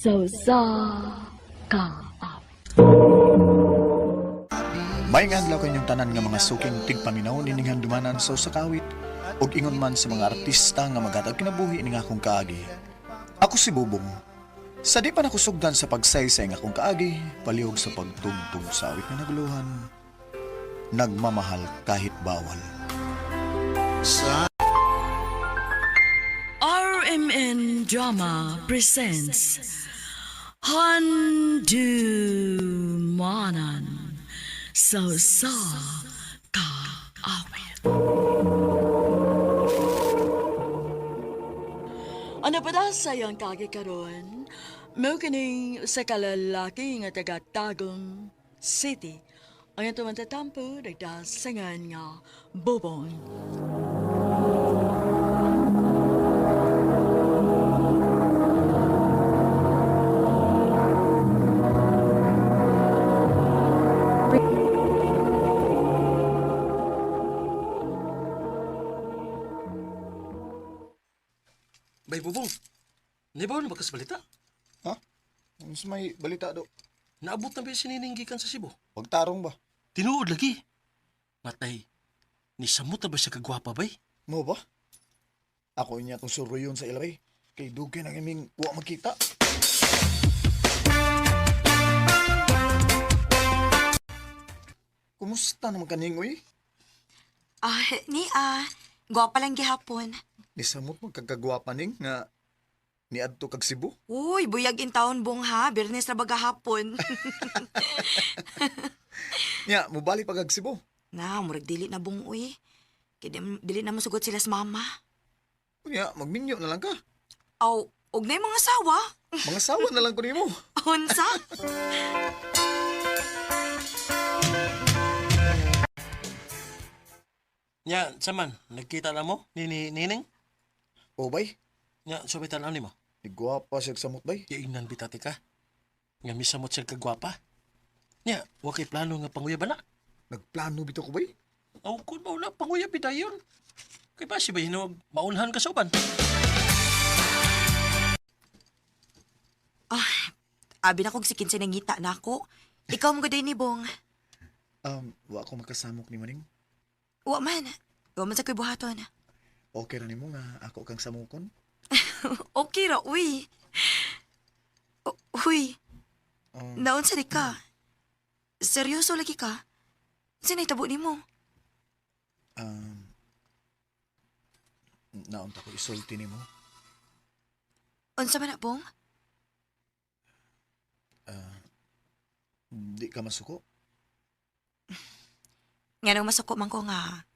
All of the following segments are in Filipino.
So sa ka. May nga adlaw kanyang tanan nga mga suking tigpaminaw nining handumanan sa usakawit ug ingon man sa mga artista nga magatag kinabuhi ning akong kaagi. Ako si Bubong. Sa di pa nakusugdan sa pagsaysay nga akong kaagi, palihog sa pagtugtog sa awit nga naguluhan. Nagmamahal kahit bawal. RMN Drama presents Handumanan So Sa Ka Awit. Ano pa da sayang kagi karon? Mao kining sa kalalaki nga taga Tagum City. Ang ito man tatampo nagdasangan nga Bubong. Bay Bubong, naibaw na ba ka sa balita? Ha? Mas may balita do. Naabot na ba yung sinininggikan sa Cebu? Pagtarong ba? Tinuod lagi. Matay, nisamot na ba siya kagwapa bay? Mo ba? Ako inya tong suruyon sa ilabay. Kay dugay nang iming wa magkita. Kumusta naman kaningoy? Gwapa lang gihapon. Nisamot mo kagagwapa ning nga niadto kag Cebu. Uy, buyag in taon bong ha, Bernes na baga hapon. Nya, mubali pag kag Cebu. Na, murag dili na bong uy. Kaya dili na masugot sila sa mama. Nya, magminyo na lang ka. Aw, og na yung mga sawa. Mga sawa na lang ko nimo. Unsa? Nya, saman, nagkita na mo, nining? O bay, Nya, subitan na ni mo. nigwapa siya samot bay. Iingnan bitati ka. Nga misamot siya kagwapa. Nya, wakay plano nga panguyab na. Nagplano bito ko bay. Aw, kung maula, panguyab bidayon. Kay ba si ba hinawag maunhan ka sa uban? Abi na kog si Kinsa nangita na ako. Ikaw mo gaday ni Bong. Wa ko makasamok ni maning. Wa man. Wa man sa ko'y buhaton. Okay ra nimo nga ako kang samukon. Okay ra, uy. Uy, naon sa di ka? Seryoso lagi ka? Sinay tabo ni mo? Naunta ko isulti nimo. Unsa man na, Bong? Di ka masuko. Nga nang masuko man ko nga,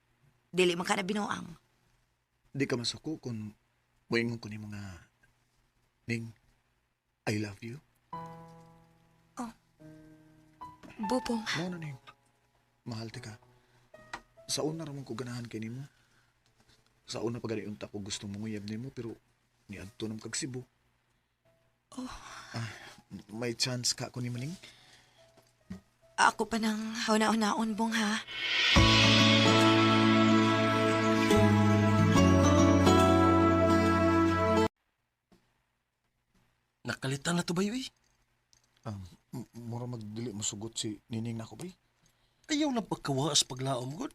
dili man ka na binuang. Di ka masuko kung moingon ko nimo nga Ning, I love you. Bubong. Mao na ning. Mahal ti ka. Sa una ramon ko ganahan kay nimo. Sa una pagani unta ko gustong manguyab nimo pero niadto nam kag Cebu. May chance ka ko nimo ning. Ako pa nang hauna-unaon, Bong, ha? Nakalitan na to ba yun eh? Mura magdili masugot si Nining nako bay. Ayaw na pagkawaas paglaom god.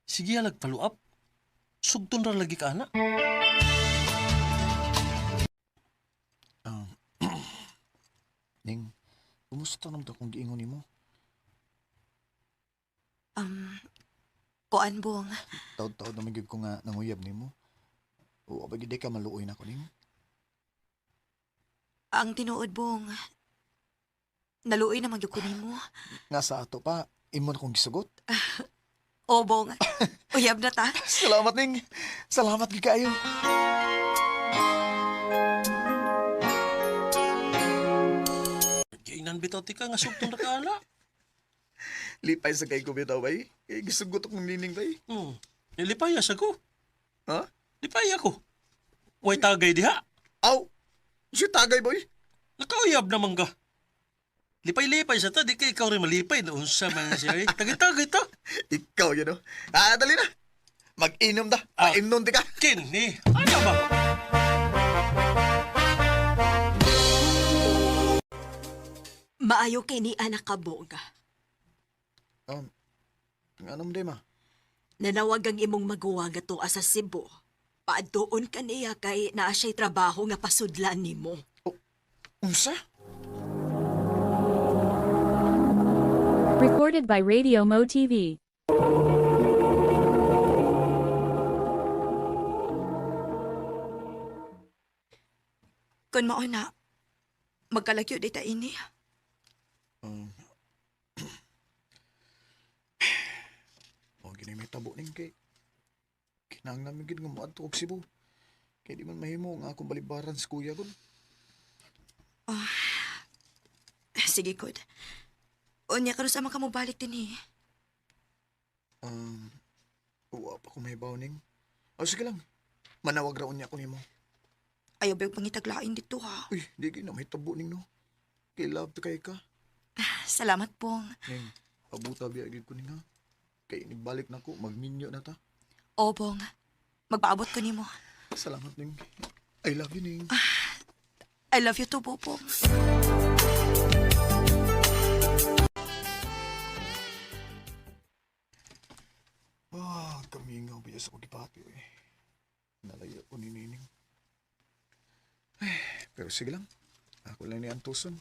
Sige alag follow up. Sugton ra lagi ka na. Ning, kumusta naman to kung giingon nimo? Kuan, Bong. Taod-taod naman gyud ko nga nanguyab nimo. O abay gid ka maluoy nako ning. Ang tinuod, Bong. Naluoy na magyud ko nimo. Nga sa ato pa, imo na kong gisugot. O, Bong. Uyab na ta. Salamat ning. Salamat gid kaayo. Kainan bitaw ti ka nga sugton ra ka na. Lipay sa kay ko bitaw bay. Kay gisugot akong Nining bay. Nilipayas ako. Ha? Lipay ako. Way tagay diha. Aw! Si tagay boy. Nakauyab naman ka. Lipay-lipay sa ta, di ka ikaw rin malipay. Unsa man siya eh. Tagay-tagay ta. Ikaw yun, no? Dali na. Mag-inom da. Mainom di ka. Kini, ano ba? Maayo kay ni anak kabog. Nga naman day ma. Nanawag ang imong maguwa nga tuwa sa Cebu. Paadtoon ka niya kay naa siya'y trabaho nga pasudlan nimo. Unsa? Recorded by Radio Mo TV. Kung mao na, magkalagyo di ta ini. O gini may tabo ning kay. Kinang namin gid nga moadto og Cebu. Kay di man mahimo nga akong balibaran sa kuya ko. Sige, Kod. Unya karon sama ka mo balik din eh. Uwa pa ko may bawning. Sige lang. Manawag raon niya ko nimo. Ayaw ba yung pangitaglain dito ha? Uy, di gina may tabo ning no. Kay love to kay ka. Salamat pong. Ning, pabuta biya gid ko ning ha. Kay nibalik na ko, magminyo na ta. Oo, pong. Magpaabot ko nimo. Salamat ning. I love you ning. I love you too, Popong. Kamingaw biya sa kagipati eh. Nalaya ko ni Nining. Pero sige lang. Ako lang ni Antuson.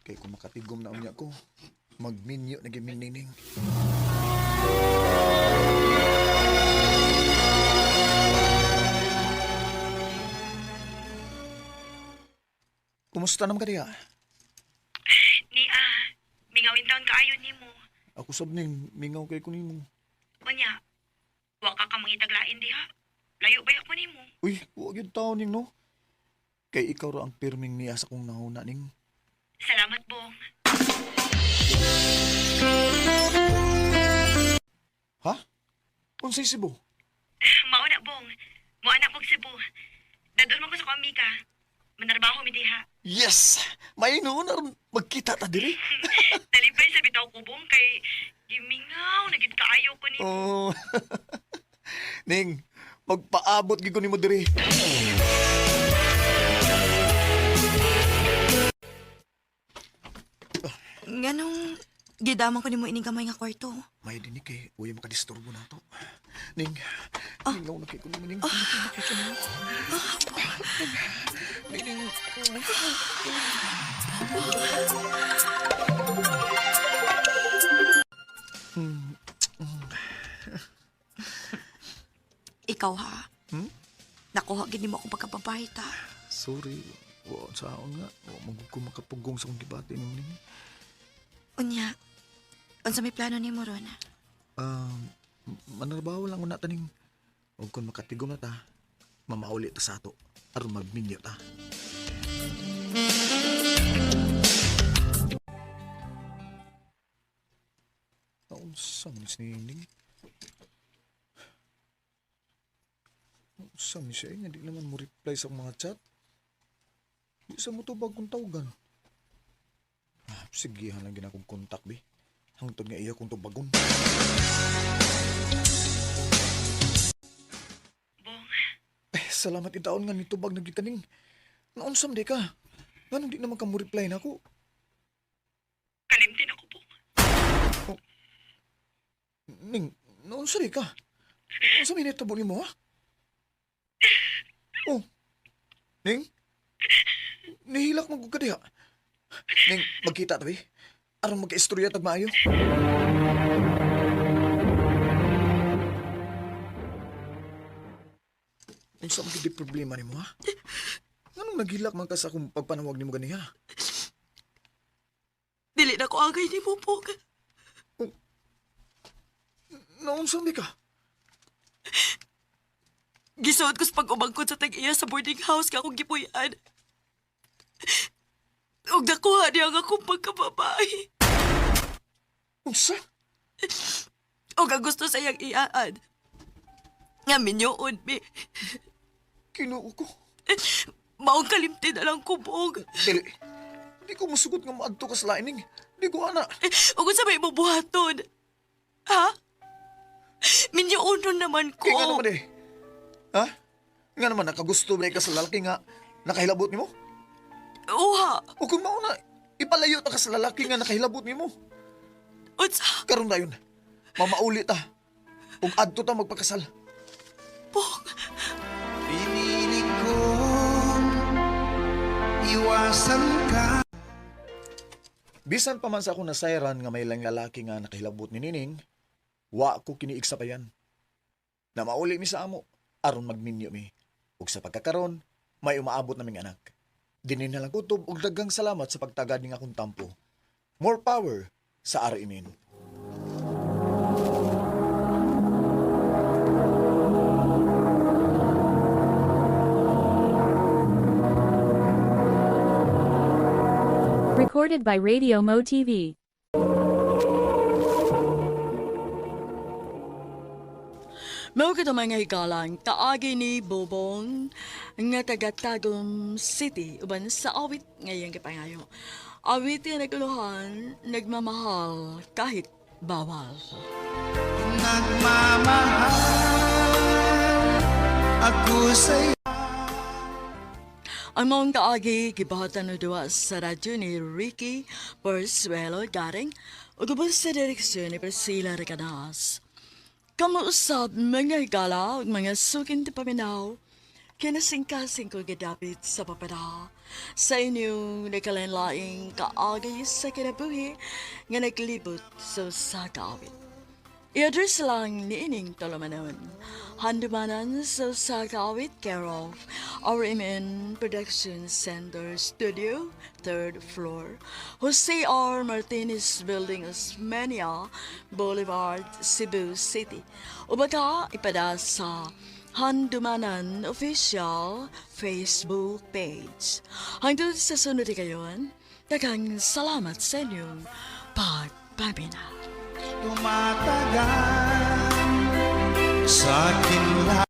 Kaya kung makatigom na unya ko, magminyo na gimin Nining. Kumusta naman ka diya? Mingawin taon kaayon nimo. Ako sab ning mingaw kay kunimo. Unya, wa ka ka mangitaglain diha. Layo ba ako nimo? Uy, huwag yung tao ning no. Kay ikaw ra ang pirming niya sa kong nahuna ning. Salamat, Bong. Ha? Unsay Cebu? Mauna, Bong. Muanak kog Cebu. Dadon mo ko sa kamika. Manarbaho mi diha. Yes! May noon magkita ta diri. Talipay sa bitaw ko, Bong, kay gimingaw, nagit kaayo ko nimo. Oh. Ning, magpaabot gid ko nimo diri. Nganong gidaman ko nimo ining gamay nga kwarto. May dinig kay uy makadisturbo na to. Ning, mingaw na kay ko nimo ning. Ning. Ikaw ha? Nakuha gid nimo akong pagkababae ta. Sorry. Wa saon nga. Wa magud ko makapugong sa kong gibati nimo ning. Unya, unsa may plano nimo ron? Manarbaho lang una taning. Ug kun makatigom na ta, mamauli ta sa ato aron magminyo ta. Unsa man si Nining? Unsa man siya? Nga di naman mo reply sa mga chat. Di sa mo to bagong tawagan. Sige, lang gina akong kontak, be. Hangtod nga iya kong tubagon. Bong, Salamat itaon nga ni tubag nagitaning. Naunsam di ka. Nga di naman ka mo reply na ako. kalimtin ako, Bong. Ning, naunsa di ka? Unsa may netabo ni mo, ha? Oh, Ning? Nihilak mo ka diha. Ning, magkita tabi. Aron magka-istorya tag maayo. Unsa man gid problema nimo, ha? Nganong naghilak man ka sa akong pagpanawag nimo ganiha? Dili na ko agay nimo, Pong. Naunsa di ka? Gisuot ko sa pag-umangkot sa tag-iya sa boarding house ka akong gipuy-an. Ug nakuha niya ang akong pagkababae. Unsa? Ug ang gusto sa iyang iyaan. Nga minyoon, mi. Kinuo ko. Maong kalimti na lang ko, Bong. Dili. Di ko masugot nga maadto ka sa lining. Di ko ana. Ug sa may mabuhaton. Ha? Minyoonon naman ko. Kaya nga naman eh. Ha? Nga naman nakagusto ba ka sa lalaki nga nakahilabot ni mo? Uha. O kung mauna, Ipalayo ta ka sa lalaki nga nakahilabot nimo. Unsa? Karon dayon. Mamauli ta. Ug adto ta magpakasal. Bong, Pinili kong iwasan ka. Bisan pa man sa akong nasayran nga may lang lalaki nga nakahilabot ni Nining, wa ko kiniig sa payan. Na mauli mi sa amo, aron magminyo mi. Ug sa pagkakaron, may umaabot naming anak. Dinin na lang kutob ug daghang salamat sa pagtagad ning akong tampo. More power sa Arimin. Recorded by Radio Mo TV. Mao kita mga hikalang kaagi ni Bobong nga taga Tagum City uban sa awit ngayong kapangayo. Awit yung naguluhan, nagmamahal kahit bawal. Nagmamahal ako sa'yo. Ang mga kaagi gibahatan no duwa sa radyo ni Ricky Persuelo garing ug ubos sa direksyon ni Priscilla Recanas. Kamuusap mga higala ug mga sukin ti paminaw kinasingkasing ko gadapit sa papada sa inyong nakalanlaing kaagi sa kinabuhi nga naglibot sa kaawit. I-address lang ni ining tolomanon. Handumanan sa kaawit care of RMN Production Center Studio, 3rd floor, Jose R. Martinez Building, Osmeña Boulevard, Cebu City. O baka ipada sa Handumanan Official Facebook page. Hangtod sa sunod kayon, daghang salamat sa inyong pagpapina. Tumatagal sa akin lahat.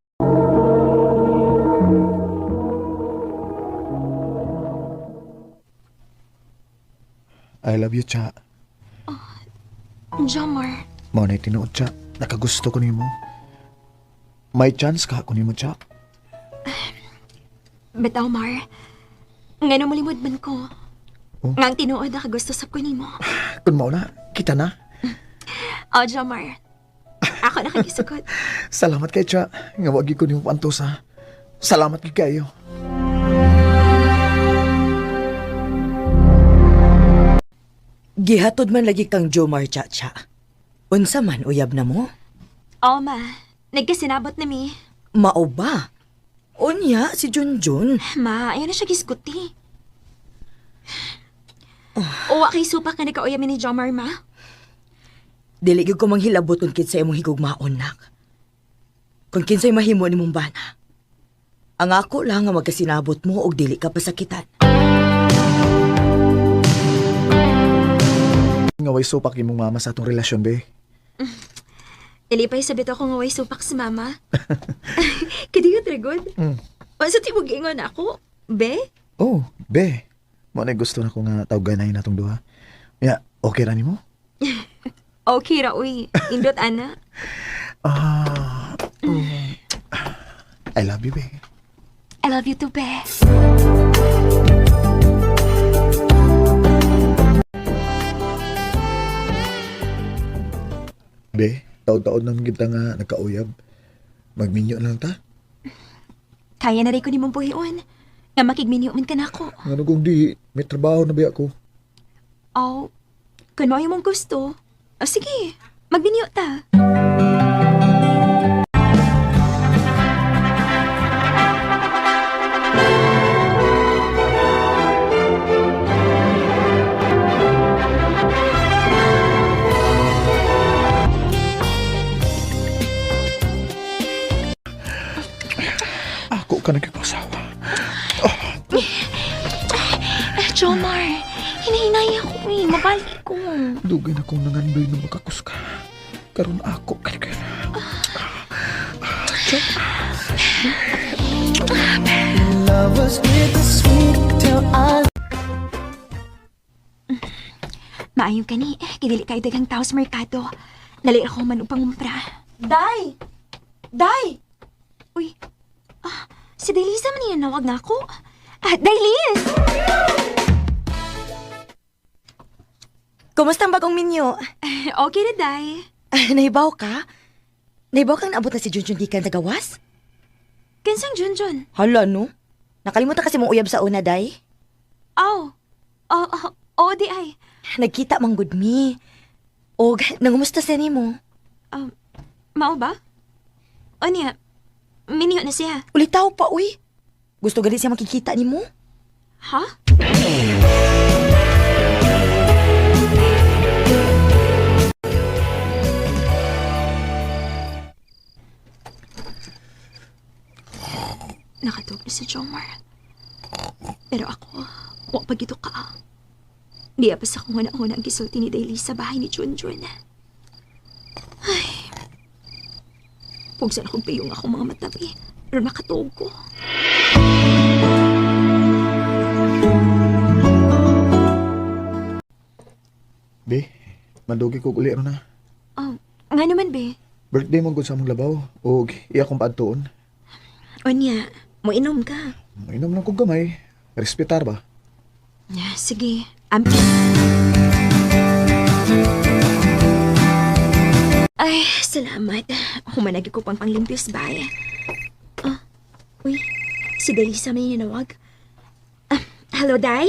I love you, Cha. Jomar. Mao na tinuod, Cha. Nakagusto ko nimo. May chance ka ako nimo, Cha. Bitaw, Mar. Nga malimod man ko. Oh? Nga ang tinuod na kagusto sa ko nimo. Kun mao na, kita na. O, Jomar. Ako na kagisukot. Salamat kay Cha. Nga wagi ko nimo pantusa. Salamat kay kayo. Gihatod man lagi kang Jomar, Cha-Cha. Unsa man uyab na mo? O, Ma. Nagkasinabot na mi. Mao ba? Unya si Junjun. Ma, ayaw na siya giskuti. Uwa kay supak nga nagkauyami ni Jomar, Ma. Dili gyud ko manghilabot kung kinsay imong higugmaon, nak. Kung kinsay mahimo nimong bana. Ang ako lang nga magkasinabot mo og dili ka pasakitan. Nga way supak imong mama sa atong relasyon, be. Ilipay sabit ako nga way supak si Mama. Kadiyot, Regod. O, sa tibog ingon ako. Be? Oh, be. Mo na gusto na ko nga tawganay natong duha. Ya, okay ra nimo? Okay ra, uy. Indot, ana. I love you, be. I love you too, Be. Be, taod-taod naman kita nga nagkauyab. Magminyo lang ta. Kaya na rin ko ni mong buhion. Nga makigminyo man ka na ako. Ano kung di, may trabaho na ba ako? Oh, kung mo yung mong gusto. O sige, magminyo ta. Ako ka nagkipasawa. Jomar, hinahinay ako eh. Mabalik ko. Dugay na kong nangandoy na makakus ka. Karon ako ka. Maayo ka ni. Kidili kayo dagang tao sa merkado. Dali ako man upang umpra. Day! Day! Uy, si Daylisa man niya nawag na ako. Daylis! Kumusta ang bagong minyo? Okay na, day. Nahibaw ka? Nahibaw kang naabot na si Junjun gikan sa gawas? Kinsang Junjun? Hala, no? Nakalimutan kasi mong uyab sa una, day. Oh. Oh, di ay. Nagkita mang good me. Og, nangumusta siya ni mo? Mao ba? O niya, minyo na siya. Ulitaw pa, uy. Gusto gali siya makikita ni mo? Ha? Nakatupli si Jomar. Pero ako, wa pa gito ka. Di pa sa kung una ang gisulti ni Daily sa bahay ni Junjun. Ay. Pugsa na kong payong akong mga matabi. Pero nakatuog ko. Be, madugi ko uli na. Nga naman, be. Birthday mo gud sa among labaw. Og iya kong paadtuon. O niya, mo inom ka. Mainom lang kog gamay. Respetar ba? Sige, ampi. Ay, salamat. Humanagi ko pang panglimpyos ba eh. Uy, si Delisa may ninawag. Hello, Day?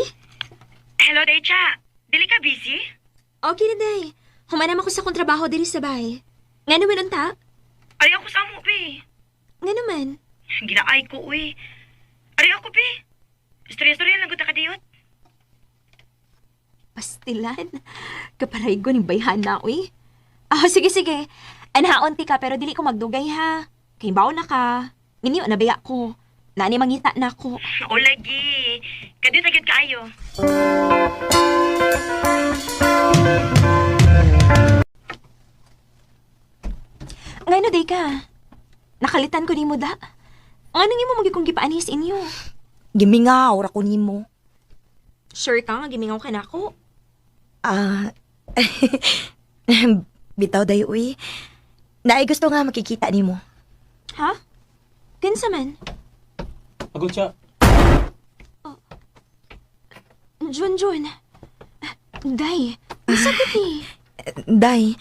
Hello, Decha. Dili ka busy? Okay na, Day. Humanam ako sa kontrabaho diri sa bahay. Nga naman ang ta? Ari ako sa amo, be. Nga naman. Ginaay ko, uy. Ari ako, be. Storya-storya lang gud ka diyot. Pastilan. Kaparay ko ng bayhan na, uy. Sige. Anahaon ti ka, pero dili ko magdugay, ha. Kay bawo na ka. Nginiyo, nabaya ko. Nani mangita na ko. O, lagi. Kadit agad kaayo. Ngano, day ka? Nakalitan ko ni mo da. Ano nga mo magiging gipaanis inyo? Gimingaw, ra ko nimo. Sure ka nga, gimingaw ka na ako. Bitaw dayo, uy. Naay gusto nga makikita ni mo. Ha? Kinsa man? Agol siya. Junjun. Day, sakit eh. Day,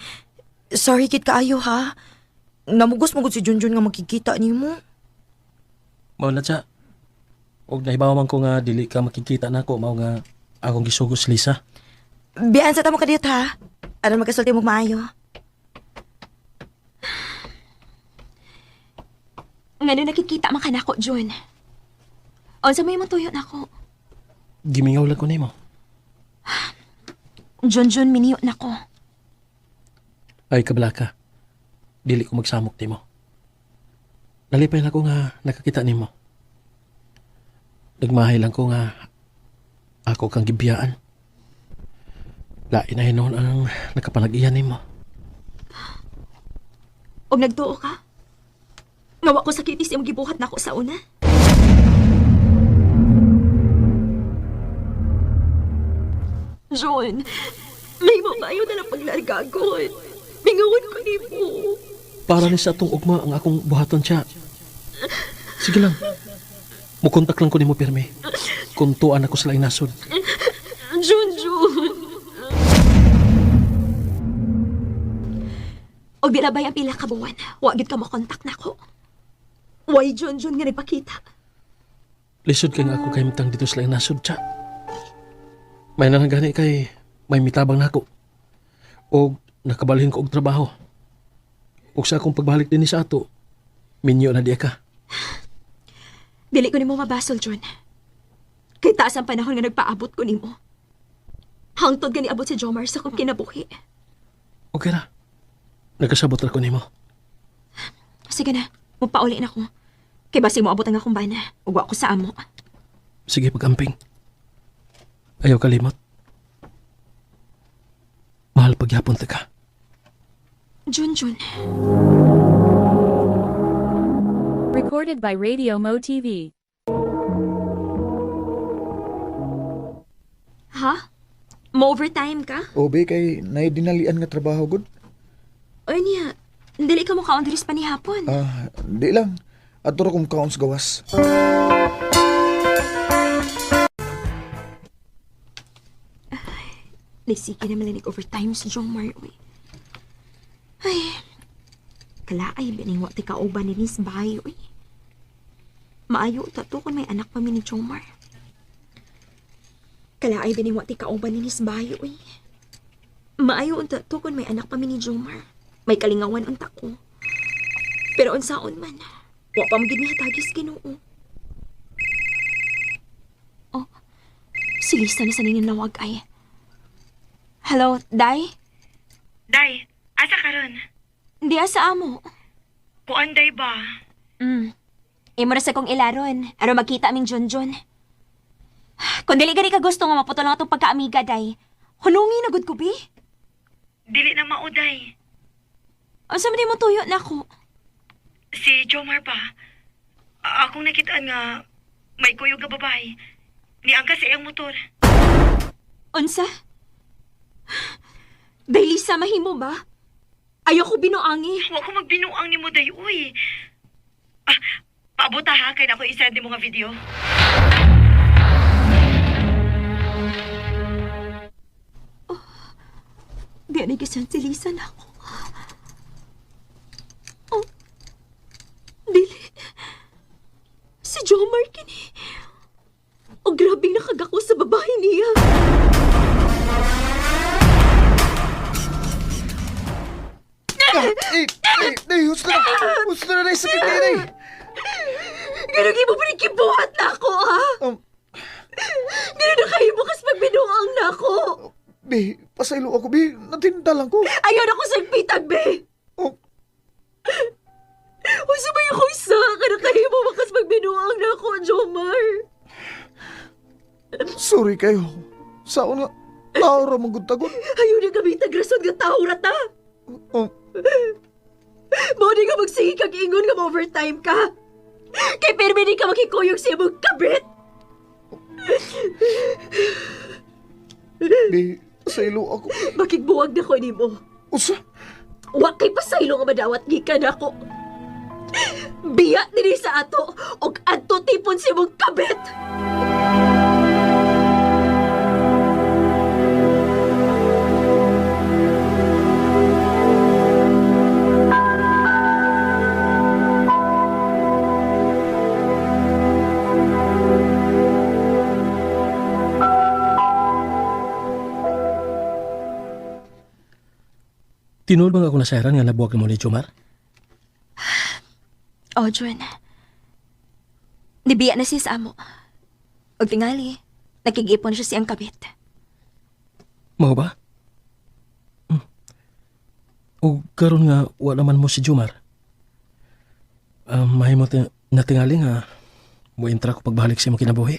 sorry kit kaayo, ha? Namugos mo si Junjun nga makikita ni mo. Mao na siya. Og nahibaw man ko nga dili ka makikita nako mao nga akong gisugos Lisa. Biyan sa tamo kadiyot, ha? Aron magkasulti mo maayo. Ngano nakikita man ka na ako, Jun. Unsa may mong tuyo na ako? Gimingaw lang ko nimo. Junjun, miniyo na ko. Ay kabalaka. Dili ko magsamok nimo. Nalipay lang ko nga nakakita nimo. Nagmahay lang ko nga ako kang gibiyaan. Lain na hinon ang nakapanag-iyan nimo. Og nagtuo ka? Ngawa ko sakit is imong gibuhat na ako sa una. John, may mabayo na ng paglargagon. Mingawan ko ni mo. Para ni sa atong ugma ang akong buhaton siya. Sige lang. Mukontak lang ko nimo pirmi. Kung tuan ako sa laing nasod. Junjun. Og di na ba yung pila ka buwan? Wagid ka makontak na ko. Why Junjun nga nagpakita? Lisod kay nga ako kay mitang dito sa laing nasod siya. May nanggani kay may mitabang nako. Og nakabalhin ko og trabaho. Og sa akong pagbalik din sa ato, minyo na diya ka. Dili ko nimo mabasol, John. Kay taas ang panahon nga nagpaabot ko nimo. Hangtod gani abot si Jomar sa kong kinabuhi. Okay ra. Nagkasabot ra ko nimo. Sige na, mupauli na ko. Kay basig mo abot ang akong bana. Ugwa ko sa amo. Sige pag-amping. Ayaw kalimot. Mahal pagyapon ta ka. Junjun. Recorded by Radio Mo TV. Ha? Mo-overtime ka? O, be, kay naidinalian nga trabaho, good? O niya, dili ka mo kaundiris pa ni hapon. Di lang. Adto ra kong kaon sa gawas. Nagsige naman na nag-overtime si Jomar, uy. Ay, kalaay, biningwa ti kauban ni Nis Bahay, uy. Maayo, tato kung may anak pa mi ni Jomar. Kalaay, biningwa ti kauban ni Nis Bahay, uy. Maayo, tato kung may anak pa mi ni Jomar. May kalingawan ang tako. Pero unsaon man, wa pa magid mi hatagis Ginoo. Oh, si Lisa na sa ninawag ay. Hello, Day? Day, asa karon? Di asa amo. Kuan day ba? Imo na sa kong ilaron, aron makita aming John. Kung dili gani ka gusto nga maputol lang itong pagkaamiga, Day, hulungi na gud ko, bi? Dili na mauday. Ang sama di mo tuyo na ako. Si Jomar pa. Akong nakitaan nga may kuyog nga babae. Niangka sa iyang motor. Unsa? Day, Lisa, mahimo ba? Ayoko binuangi. Wa ko magbinuang ni mo day, uy. Paabot ha, kaya na ako isend ni mga video. Di na gisan si Lisa na ako. Oh, dili. Si Jomar kini. O grabing nakagako sa babae niya. Gusto na rin sakit din eh. Ganun mo pa rin kibuhat na ako, ha? Ganun na kayo bukas magbinuang na ako. Be, pasaylo ako, be. Natinda lang ko. Ayaw ako sa pitag, be. Oh, O sabay ako isa. Ganun kayo mo bukas magbinuang na ako, Jomar. sorry kayo. Saan nga? Laura mong gutagon. Ayaw na kami tagrason nga tao rata. Oh, Mawag ka magsige kag ingon nga overtime ka. Kay perme di ka makikuyog sa imong kabit. be, pasaylo ako. Makigbuwag na ko nimo. Usa? Wa kay pasaylo nga madawat gikan ako. Biya diri sa ato og adto tipon sa imong kabit. Tinuod bang ako nasairan nga nabuwag mo ni Jomar? Oh, John. Nibiya na siya sa amo. Og tingali, nakikipon siya siyang kabit. Mao ba? O karon nga wala man mo si Jomar. Mahimo na tingali nga mo intra ko pagbalik sa imong kinabuhi.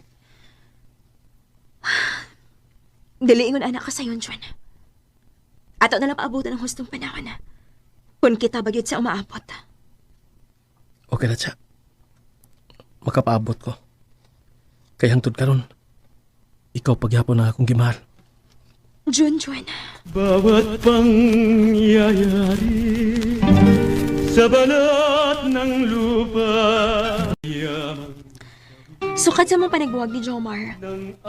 Dili ingon anak ko sayon, John. Ato na lang paabutan ng hustong panahon. Kung kita bagyod sa umaabot. Okay na siya. Makapaabot ko. Kaya hangtod karon, ikaw pagyapon na akong gimahal. John. Bawat pangyayari sa balat ng lupa. Sukat sa mong panagbuwag ni Jomar,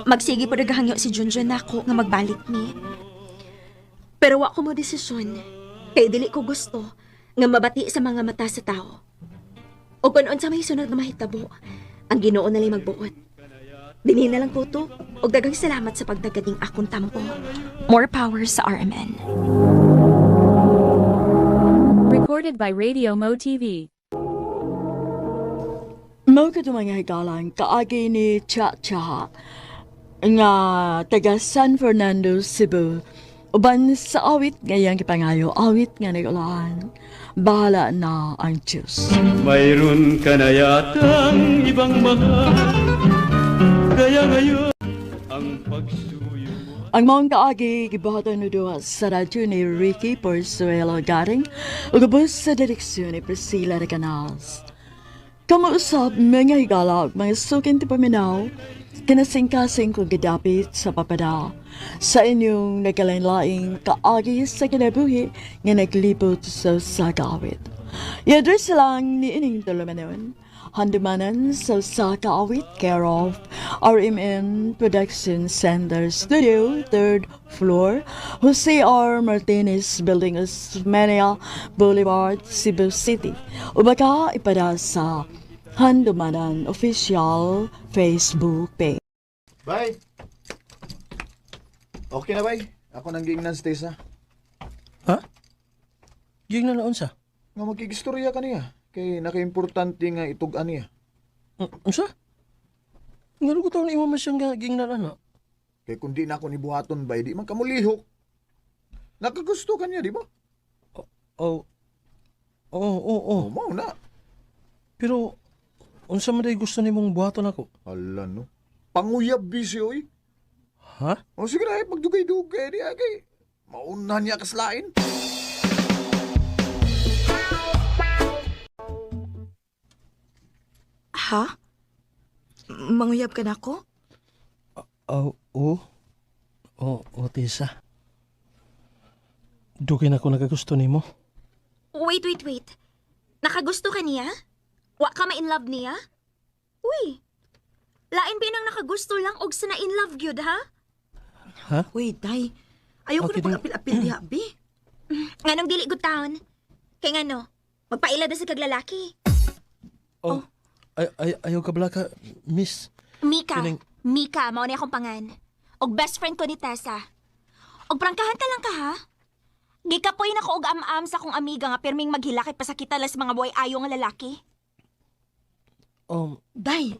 magsige po nagahangyo si Junjun na ako nga magbalik ni. Pero wa ko mo desisyon, kay dili ko gusto nga mabati sa mga mata sa tao. O kung sa may sunod nga mahitabo, ang Ginoo na lang magbuot. Dinhi na lang ko to, og daghang salamat sa pagdagading akong tampo. More power sa RMN. Recorded by Radio Mo TV. Mao ka mga higalan, kaagi ni Cha nga taga San Fernando, Cebu. Uban sa awit ngayang kipangayo, awit nga nagulahan. Bahala na ang Diyos. Mayroon ka na yatang ibang mahal, kaya ngayon ang pagsuyo. Ang mga kaagi, gibuhatan na doon sa radyo ni Ricky Porzuelo Garing, ugabos sa direksyon ni Priscilla de Canals. Kamuusap mga higala, mga sukin ti paminaw, kinasing-kasing kong gidapit sa papada sa inyong nagkalain-laing kaagi sa kinabuhi nga naglibot sa sagawit. I-address lang ni ining tulumanon. Handumanan sa kaawit care of RMN Production Center Studio, 3rd floor, Jose R. Martinez Building, Osmeña Boulevard, Cebu City. Ubaka ipada sa Handumanan Official Facebook page. Bye! Okay na, bye. Ako nang giingnan sa Tessa. Ha? Yung na sa? Nga magkigistorya ka niya. Kay naka-importante nga itugan niya. Unsa? Ngano ko taon imo man siyang gaging na ano? Kay kung di na ako nibuhaton ba, di man kamulihok. Nakagusto ka niya, di ba? Oo. Mao na. Pero, unsa man day gusto nimong buhaton ako? Hala, no. Panguyab busy, oy. Ha? O sige na, magdugay-dugay di agay. Maunahan niya kaslain. Ha? Manguyab ka na ako? Oo, Tessa. Dugay na ako nagagusto nimo. Wait. Nakagusto ka niya? Wa ka ma-in love niya? Uy, lain binang nakagusto lang og sa na-in love gyud ha? Ha? Uy, day. Ayaw ko Okay, na pag-apil-apil di abi. Nganong dili gud taon? Kay ngano, magpaila na sa kaglalaki. Ayaw ka bala ka, miss. Mika. Kining- Mika, mao ni akong pangan. Og best friend ko ni Tessa. Og prangkahan ta lang ka ha? Gikapoy na ko og am-am sa akong amiga nga pirming maghilakit pa sa kita las mga buhay ayo nga lalaki. Day,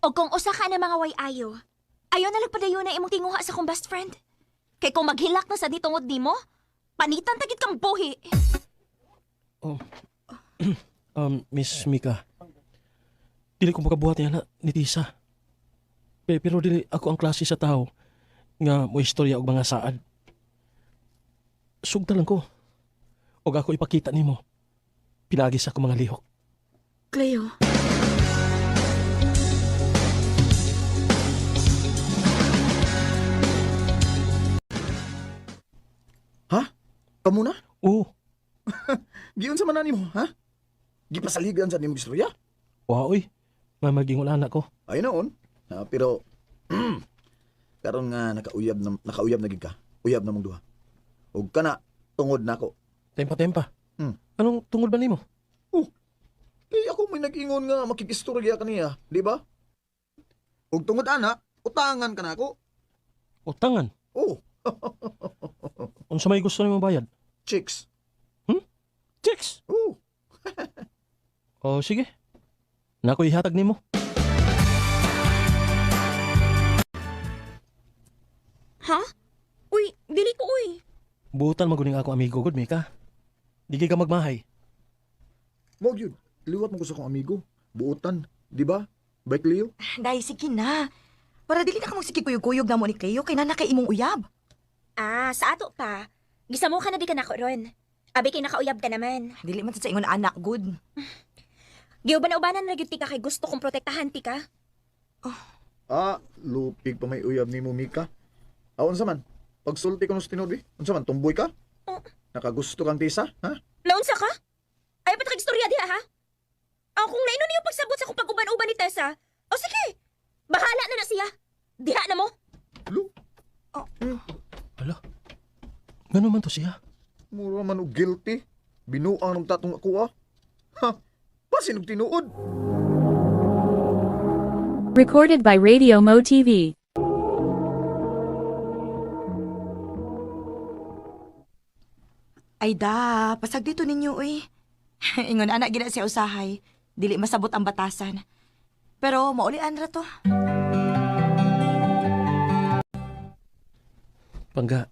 Og kung usa ka na mga way ayo, ayaw na lagpadayon na imong tinguha sa akong best friend. Kay kung maghilak na sa ditungod nimo, panitan tagit kang buhi. Miss Mika. Dili ko makabuhat niya na ni Tisa. Pero dili ako ang klase sa tao nga mo istorya og mga saad. Sugda lang ko. Og ako ipakita nimo. Pinagi sa ako mga lihok. Cleo. Ha? Kamu na? Oo. Giyon sa manani mo, ha? Gipasaligan sa nimong istorya? Wow, oy. May maging wala na ko. Ay noon. Pero karon nga nakauyab na gid ka. Uyab na mong duha. Ug kana tungod nako. Tempa. Anong tungod ba nimo? Kaya ako may nag-ingon nga makikistorya kaniya, di ba? Ug tungod ana, utangan ka na ako. Utangan. Oh, Unsa may gusto nimo bayad? chicks. Chicks. Oh, Sige. Nako ihatag nimo. Ha? Uy, dili ko uy. Buutan maguning ako amigo gud Mika. Dili ka magmahay. mo gyud. Liwat mo ko sa akong amigo. Buutan, di ba? Bike Leo. Day, sige na. Para dili na ka magsikikuyog-kuyog na mo ni Cleo, kay na kay imong uyab. Sa ato pa. Gisamo ka na di ka nako ron. Abi kay nakauyab ka naman. Dili man sa ingon anak, good. Giuban-ubanan na gyud ti ka kay gusto kong protektahan ti ka. Lupig pa may uyab ni mo, Mika. Awan sa man, pagsulti ko ng tinod, unsa man, tumboy ka? Nakagusto kang Tisa, ha? Naunsa ka? Ayaw pa ta kag-istorya diha ha? Kung naino niyo pagsabot sa akong pag-uban-uban ni Tessa, sige. Bahala na siya. Diha na mo. Hala. Ngano man to siya? Mura man og guilty. Binuang ng tatong ako, Ha? Pasinog tinuod. Recorded by Radio Mo TV. Ay da, pasag dito ninyo, uy. Ingon anak gina siya usahay. Dili masabot ang batasan. Pero maulian ra to. Pangga.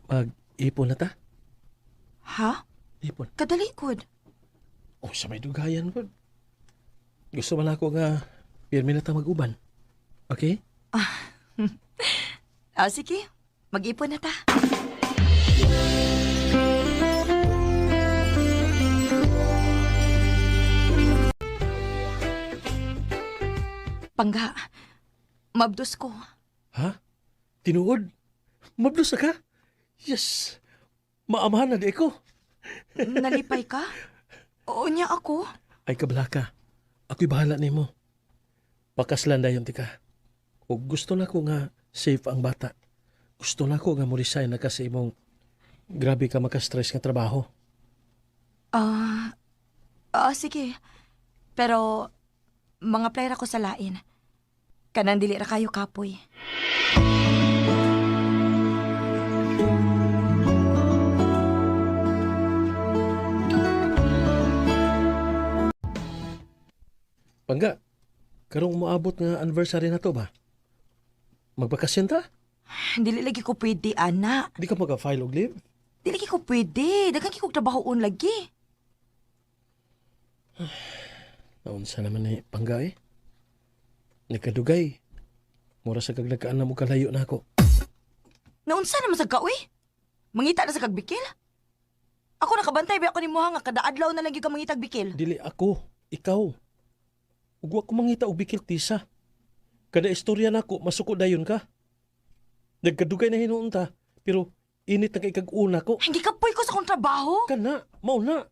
Mag-ipon na ta? Ha? Ipon. Kadalikod. Sa may dugayan po. Gusto man ako nga pirmi na ta mag-uban. Okay? Sige. Mag-ipon na ta. Pangga, mabdos ko. Ha? Tinuod? Mablos na ka? Yes. Maamahan na di ko. Nalipay ka? Oo niya ako. Ay kabalaka, ako'y bahala nimo. Pakaslan dayon tika. O gusto na ko nga safe ang bata. Gusto na ko nga mo resign na kasi imong grabe ka makastress nga trabaho. Sige. Pero, mga player ako sa lain. Kanang dili ra kayo kapoy. Pangga, karong moabot nga anniversary na to ba? Magbakasyon ta? Dili lagi ko pwede, ana. Di ka mag-file og leave? Dili lagi ko pwede. Daghang kikog trabahoon lagi. Naunsa naman ni Pangga eh. Nagkadugay. Mura sa kagnagkaan na mo kalayo na ako. Naunsa naman sa kaoy? Mangita na sa kagbikil? Ako nakabantay ba ako ni Moha nga kada adlaw na lang gyud ka mangitag bikil. Dili ako, ikaw. Ug wa ko mangita og bikil tisa. Kada istorya nako masuko dayon ka. Nagkadugay na hinuunta, pero init na kay kag-una ko. Hindi ka poy ko sa kong trabaho. Kana, mao na.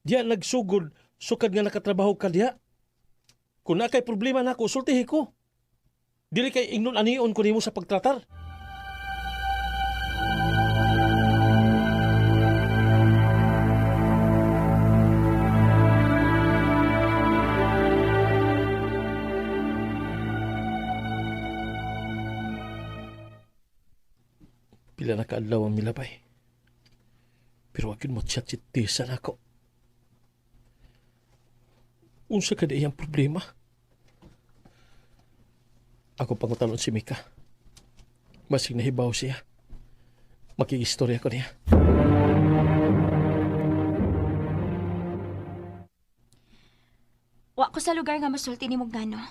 Diya nagsugod, sukad nga nakatrabaho ka diya. Kung na kay problema nako, sultihi ko. Dili kay ingnon anion ko nimo sa pagtratar. Pila na kaadlaw ang milabay. Pero wag yun mo tiyat-titisan ako. Unsa ka iyang problema? Ako pangutalon si Mika. Masig nahibaw siya. Makiistorya ko niya. Wa ko sa lugar nga masulti ni mong gano.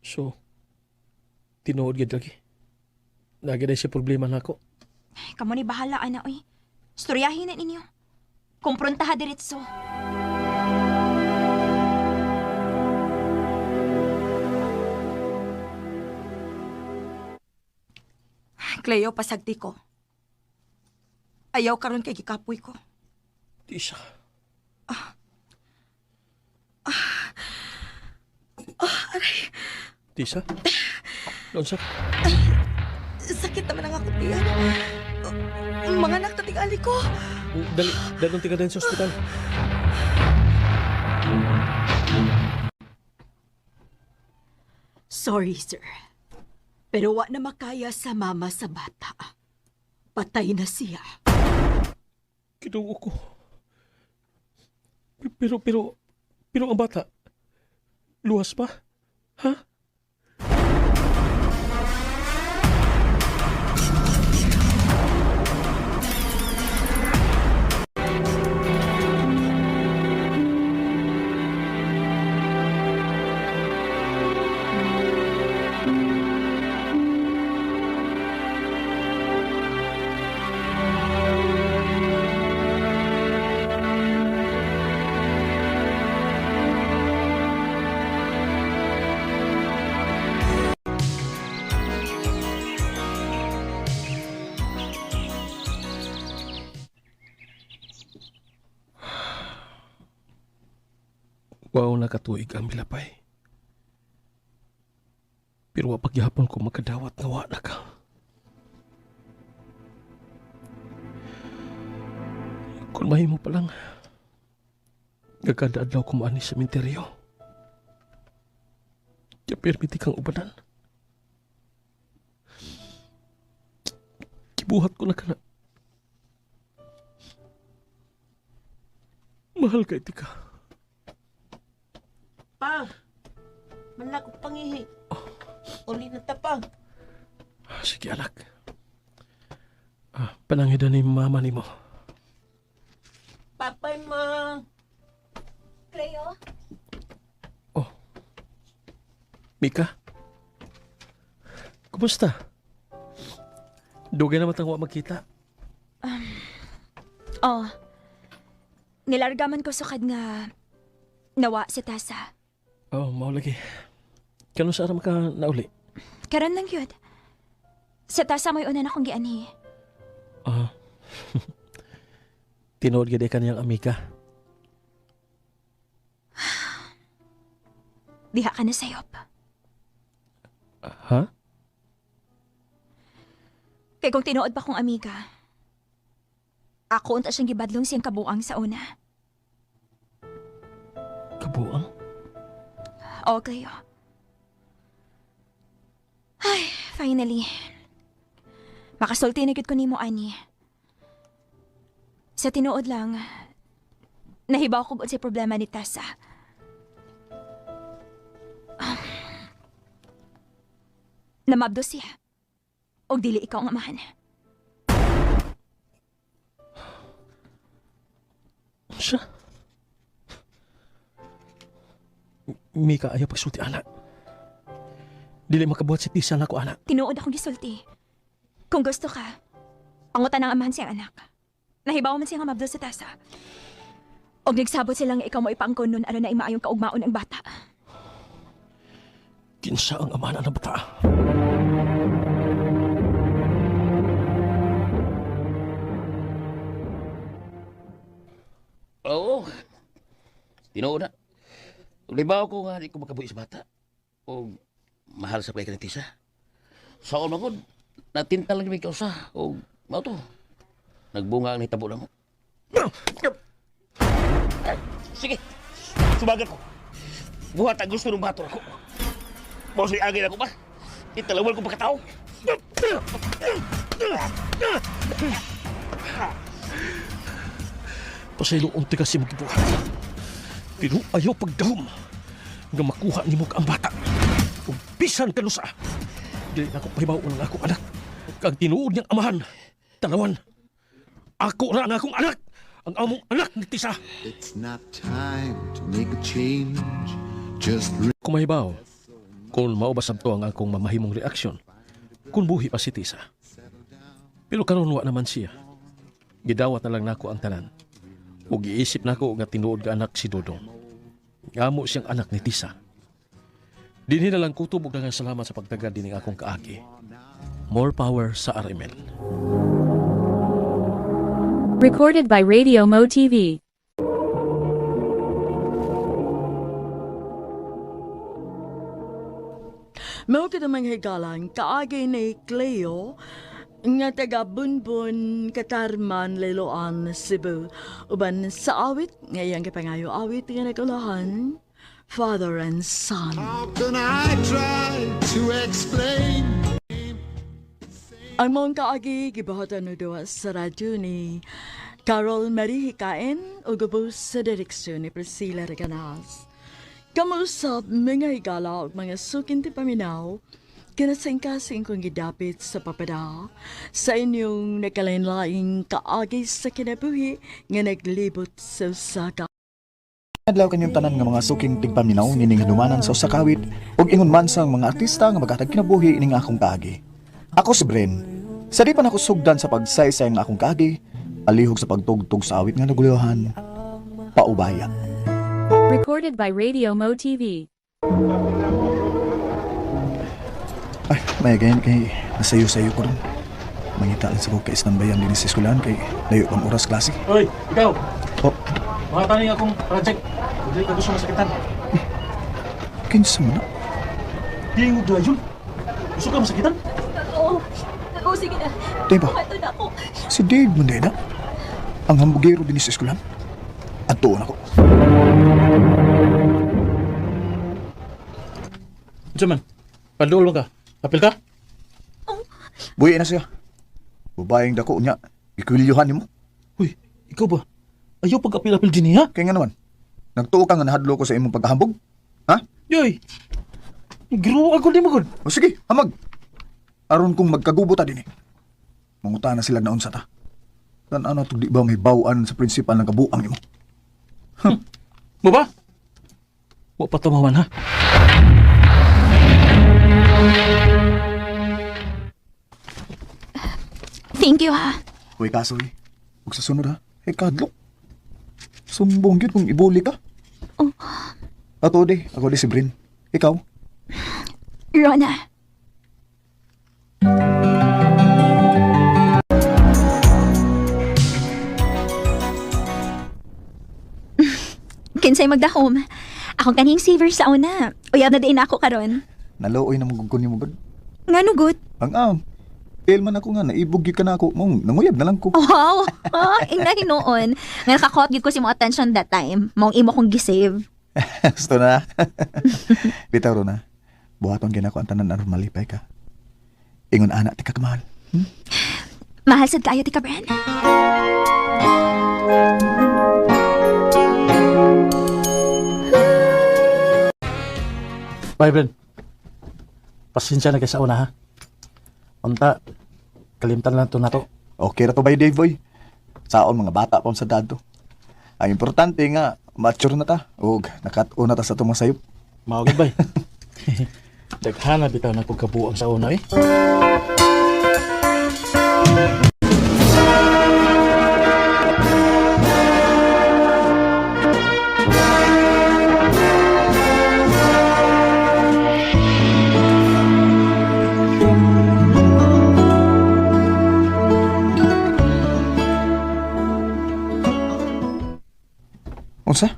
So, tinuod gid lagi. Nagada siya problema na ako. Kamo ni bahala, ana, oy. Storyahin na ninyo. Kumprontaha diretso. Cleo, pasagti ko. Ayaw karon kay gikapoy ko. Di siya. Di siya? Lonsa? Sakit naman ang ako tiyan. Mga anak tatingali ko. Dali, dalong tiga din sa ospital. Sorry, sir. Pero wa na makaya sa mama sa bata. Patay na siya. Kinuo ko. Pero ang bata, luwas pa? Ha? Wow, nakatuig ang milapay. Pero wa pagyapon ko makadawat nga wa na ka. Kung mahimo pa lang, nagkadaadlaw ko maani sa minteryo. Kaya permiti kang ubanan. Kibuhat ko na ka na. Mahal ka itika. Pang! Manak ko pangihi. Uli na tapang. Sige anak. Panangidan ni mama ni mo. Papay mo. Cleo? Oh. Mika? Kumusta? Dugay na matang wa magkita. Nilargaman ko sukad nga nawa si Tasa. Oh, mao lagi. Kano sa aram ka nauli? Karan lang yun. Sa Tasa may una na akong gianhi. Tinood gid kaniyang amika. diha ka na sayop. Ha? Kay kung tinuod pa kong amiga, ako unta siyang gibadlong siyang kabuang sa una. Kabuang? Okay. Ay, finally. Makasulti na gid ko nimo ani. Sa tinuod lang, nahibaw ko gud si problema ni Tessa. Namabdo siya. Og dili ikaw ang amahan. Siya? Mika, ayaw pagsulti, anak. Dili makabuhat si Tisa na ko, anak. Tinuod akong gisulti. Kung gusto ka, pangutan ng amahan siyang anak. Nahibaw man siyang mabdo sa Tessa. Og nagsabot silang ikaw mo ipaangkon nun ano na imaayong kaugmaon ang bata. Kinsa ang amana na bata. Oo. Tinuod na. Libaw ko nga di ko makabuhi sa bata. O mahal sa play ka ng Tisa. Sa una ko, natinta lang yung may kausa. O mao to. Nagbunga ang hitabo na mo. Ay, sige. Sumagal ko. Buhat ang gusto ng bato ako. Mausoy agay ako pa. Italawal ko pagkatao. Pasaylo unti kasi magkibuhat. Pero ayaw pagdahom nga makuha ni mo ang bata. Kung bisan kanusa, dili na ako pahibaw ng ako anak. Kang tinuod niyang amahan, tanawan. Ako ra ang akong anak, ang among anak ni Tisa. It's not time to make a change. Just Kung mahibaw, kung maubasab to ang akong mamahimong reaksyon, kung buhi pa si Tisa. Pero karon wa naman siya. Gidawat na lang nako ang tanan. O giisip nako nga tinuod nga anak si Dodong. Ngamo siyang anak ni Tisa. Dinhi na lang kutob og daghang salamat sa pagtagad dining akong kaagi. More power sa RMN. Recorded by Radio Mo TV. Mao kita manghigalan kaagi ni Cleo nga taga Bunbun, Katarman, Liloan, Cebu. Uban sa awit, ngayang kapangayo awit nga nagulahan, Father and Son. how can I try to explain? Ang mong kaagi, gibahatan no doon sa radyo ni Carol Marie Hikain o gubos sa direksyon ni Priscilla Reganas. Kamusap mga higala o mga sukin ti paminaw, kinasingkasing kong gidapit sa papada sa inyong nakalain-laing kaagi sa kinabuhi nga naglibot sa usaka. Adlaw kanyang tanan nga mga suking tigpaminaw nining hanumanan sa usakawit ug ingon man sang mga artista nga magatag kinabuhi ning akong kaagi. Ako si Bren. Sa di pa nako sugdan sa pagsaysay nga akong kaagi, alihog sa pagtugtog sa awit nga naguluhan. Paubaya. Recorded by Radio Mo TV. Ay, may ganyan kay nasayo-sayo ko rin. Mangita lang sa ko kay istambayan din sa eskwelahan kay layo pang oras klase. Hoy, ikaw! Oh, Mga taning akong project. Hindi ka gusto masakitan. kinsa man na? Tingog na yun. Gusto ka masakitan? Oo, sige na. Diba? Ito na ako. Si Dave Mandela. Ang hambugero din sa eskwelahan. At doon ako. Diyan man, pandool mo ka. Apil ka? Buhi na siya. Babaeng dako niya. Ikwilyuhan niyo mo. Uy, ikaw ba? Ayaw pag-apil-apil din niya? Kaya nga naman. Nagtuo ka nga nahadlo ko sa imong pagkahambog. Ha? Yoy! Giruwa ako di mo gud. O sige, hamag. Aron kong magkagubuta din eh. Manguta na sila na unsa ta. Kan ano to di ba may bawaan sa prinsipal ng kabuang nimo? Mo ba? Wa pa tumawan ha? Thank you, ha. Uy kasoy. Huwag sa sunod ha. Kadlo. Sumbong yun kung ibuli ka. Oh. Ato di, ako di si Brin. Ikaw? Rona. Kinsay magdahom. Akong kaning saver sa una. Uyab na din ako karon. Naluoy na maguguni mo, God. Ngano good? Ang man ako nga, naibog ka na ako. Mong, nanguyab na lang ko. Wow! Ingna hinoon. Nga nakakot gid ko si mo attention that time. Mong imo kong gisave. Gusto na. Bitaw ro na. Buhaton ginako ang tanan aron malipay ka. Ingon anak ti ka kamahal. Mahal sad kaayo ti ka, Bren. Bye, Bren. Pasensya na kayo sa una, ha? Unta, kalimtan lang to na to. Okay ra to by Dave boy. Saon mga bata pa sa dado. Ang importante nga mature na ta ug nakat-una ta sa tumong sayop. Maugid, bay. Daghana bitaw na kong kabuang sa una, eh. Unsa?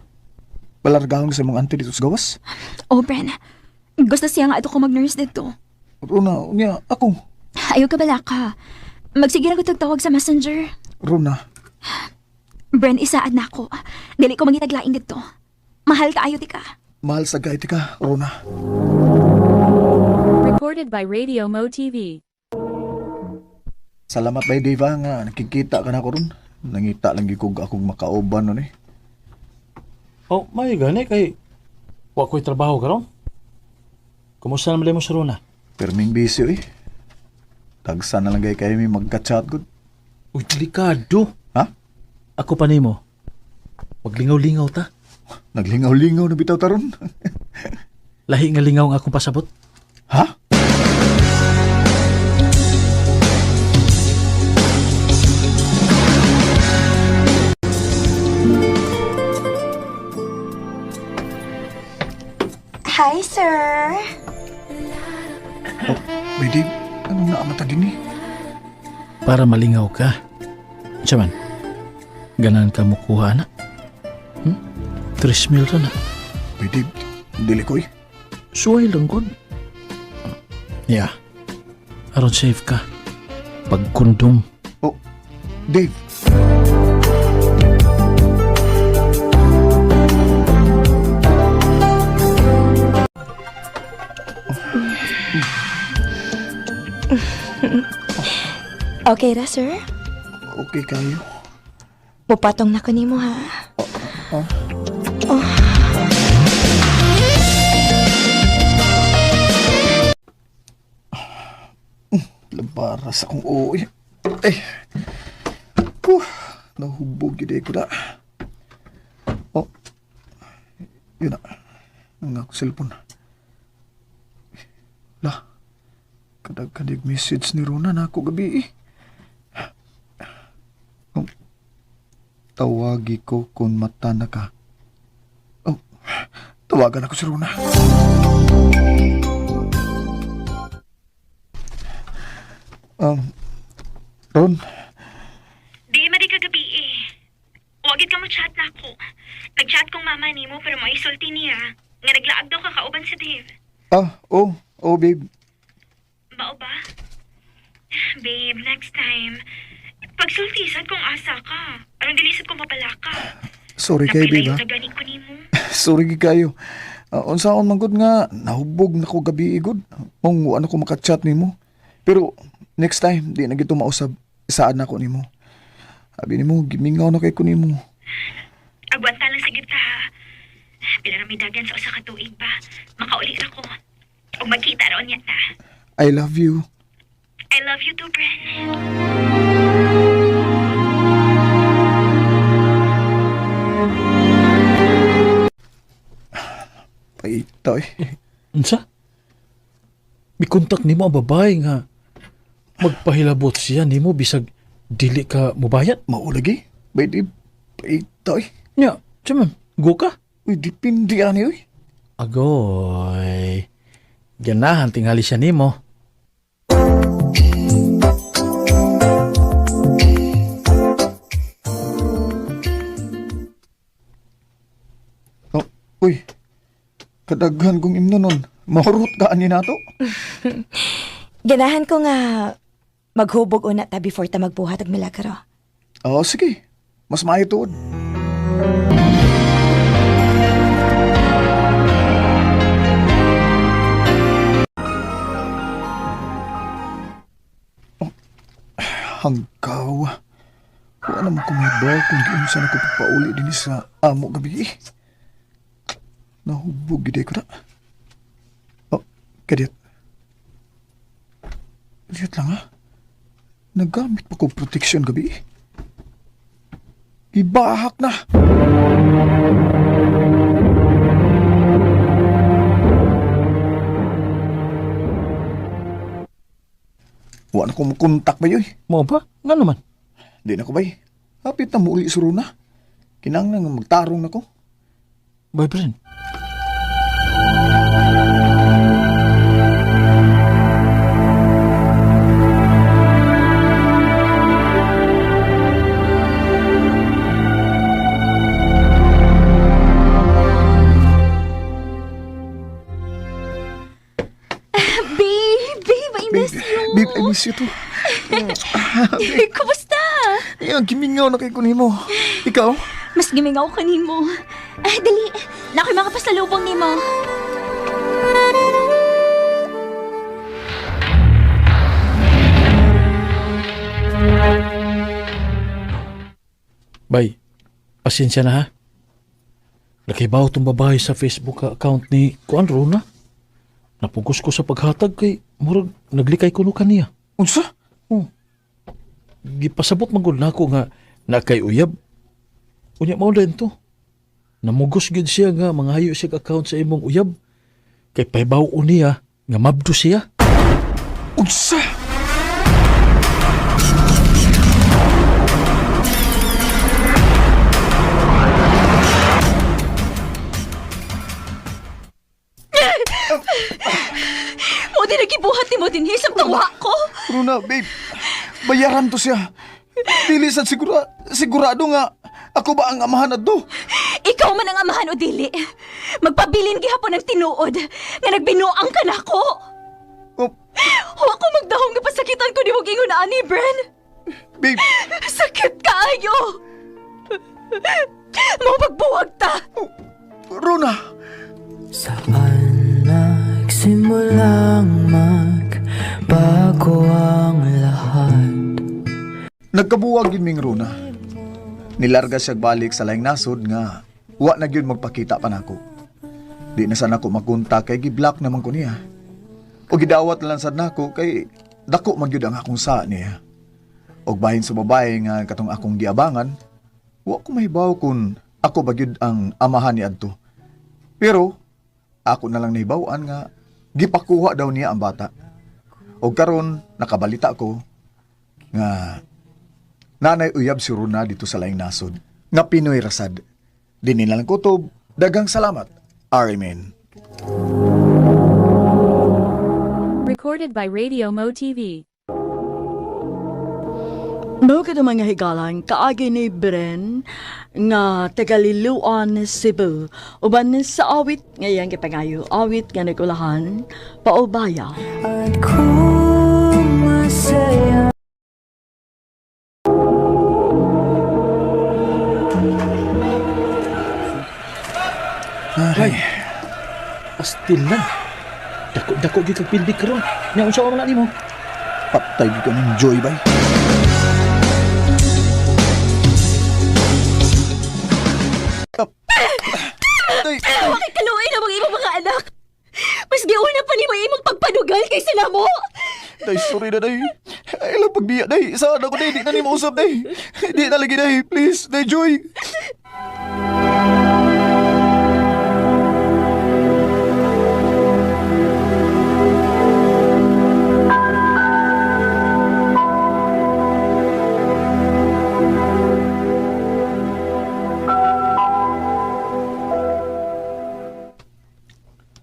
Balargahon sa mong auntie dito sa gawas? Oh, Bren. Gusto siya nga ito ko mag-nurse dito. Rona, unya ako. Ayaw ka bala ka. Magsige na ko tagtawag sa messenger. Rona, Bren, isaad na ako. Dili ko mangitaglaing dito. Mahal ka ayo ti ka. mahal sa gaiti ka, Rona. Recorded by Radio Mo TV. Salamat bay Deva nga nakikita ka na ko ron. Nangita lang gikog akong makauban nun eh. Oh, may gani kay wa ko'y trabaho karon. Kumusta naman mo sa Rona? Perming bisyo eh. Tagsa na lang kayo may magka-chat good. Uy, delikado. Ha? Ako pa nimo. Maglingaw-lingaw ta. Naglingaw-lingaw na bitaw taron. Lahi nga lingaw ang akong pasabot. Ha? Hi, sir. Oh, Bidi, anong naamata din eh? Para malingaw ka. Siya man, ganan ka mo kuha na. 3 mil na. Bidi, dili ko eh. Suway lang kon. Yeah. Aron safe ka. Pagkondom. Oh, Dave. Okay ra, sir? Okay kayo. Pupatong na ko nimo, ha? Labaras akong uwi. Eh. Nahubog yun ko na. Oh. Yun na. Ang ako cellphone. Lah. Kadag-kadig message ni Rona na ako gabi eh. Oh. Tawagi ko kung mata na ka. Oh. Tawagan ako si Rona. Ron? Di madi ka gabi eh. Wagid ka mo chat na ako. Nag-chat kong mama ni mo pero maisulti niya. Nga naglaag daw ka kauban sa Dave. Oh, babe. Bao ba? Babe, next time. Pagsultisan kung asa ka. Anong dilisod kong mapala ka. Sorry kayo, babe, ha? Napilayo tagani ko ni mo. Sorry kayo. Unsaon man gud nga nahubog na ko gabi igod. Mong ano ko makachat nimo. Pero next time di na gito mausab saan ako nimo. Abi nimo gimingaw na kay ko nimo. Agwanta lang sa kita ha. Pila na may dagan sa usa ka tuig pa. Makauli ra ko. O magkita raon niya ta. I love you. I love you too, Bren. Paito eh. Unsa? May kontak nimo ang babae nga magpahilabot siya nimo bisag dili ka mobayad. Maulagi. Baby, paito eh. Nya, siya man, go ka. Uy, dipindi ani uy. Agoy. Ganahan tingali siya nimo. Oh, uy. Kadaghan kong imnonon. Mahurot ka ani nato. Ganahan ko nga maghubog una ta before ta magbuhat og milagro. Oo, sige. Mas maayo tuod. Oh, hanggaw. Wala naman ko may baw kung giunsan ako pagpauli din sa amo gabi. Nahubog gid ko na. Oh, kadiyat. Kadiyat lang ha. Nagamit pa ko protection gabi. Ibahak na. Wala na ko makontak ba yoy? Mo ba? Nga naman. Di na ko bay. Hapit na muli suro na. Kinanglan nga magtarong na ko. Boyfriend. Babe, I miss you. Babe, I miss you too. Kumusta? Ang gimingaw na kay kunimo. Ikaw? Mas gimingaw ka nimo. Dali, nakoy makapasalubong nimo. Bay, pasensya na ha. Nakibaw tong babae sa Facebook account ni Kuan Rona. Napugos ko sa paghatag kay murag naglikay kuno kaniya. Unsa? Oh. Gipasabot man gud nako nga nakay uyab. Unya mao din to. Namugos gid siya nga mangayo siya account sa imong uyab. Kay pahibaw uniya nga mabdo siya. Unsa? Mo din nagibuhat ni mo din hisam tawa ko. Runa, babe. Bayaran to siya. Dili sa sigurado nga ako ba ang amahan adto? Ikaw man ang amahan o dili. Magpabilin gihapon ng tinuod nga nagbinuang ka nako. Oh, Huwag ko magdahong nga pasakitan ko ni mong ingon na ani, Bren. babe. Sakit kaayo. Mau magbuwag ta. Runa. Saan nagsimulang magbago ang lahat? Nagkabuwag yun ming Runa. Nilarga siya balik sa laing nasod nga wa na gyud magpakita pa nako. Di na sana ko magunta kay gi-block naman ko niya. O gidawat lang sad nako kay dako man gyud ang akong sa niya. Og bahin sa babae nga katong akong giabangan, wa ko mahibaw kung ako ba gyud ang amahan ni adto. Pero ako na lang nahibawan nga gipakuha daw niya ang bata. Og karon nakabalita ko nga nanay uyab si Runa dito sa laing nasod nga Pinoy rasad. Di nila lang kutob. Dagang salamat. Amen. Recorded by Radio Mo TV. Mao ka mga higalan, kaagi ni Bren nga tagaliluan Cebu. Uban sa awit ngayon kipangayo, awit nga nagulahan, paubaya. At kung masaya Ay, pastilan. Dako gyud kag pildi karon. Nya unsa man nimo? Patay ka ng joy bay. Bakit kaluoy na mga imong mga anak? Mas giuna pa ni mo imong pagpadugal kaysa na mo. Day, sorry na day. Ay lang pagbiya day. Saan ako day? Di na ni mausap day. Di na lagi day. Please, day joy.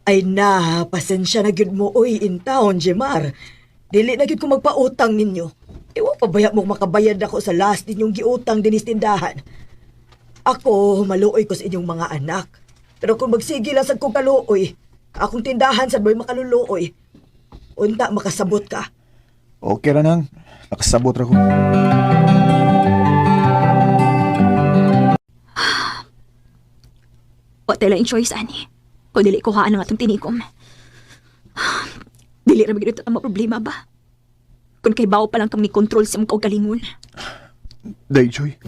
Ay na, pasensya na gyud mo oy in town, Jemar. Dili na gyud ko magpautang ninyo. Iwa pa baya mo makabayad ako sa last ninyong giutang dinis tindahan. Ako, maluoy ko sa inyong mga anak. Pero kung magsige lang sa kong kaluoy, akong tindahan sa may makaluluoy, unta makasabot ka. Okay ra nang. Nakasabot ra ko. Wa tayo lang choice, ani. Kung dili ko haan ang atong tinigom. Dili ra magiging ang problema ba? Kung kay bawo pa lang kang ni-control sa mga kaugalingon. Dayjoy.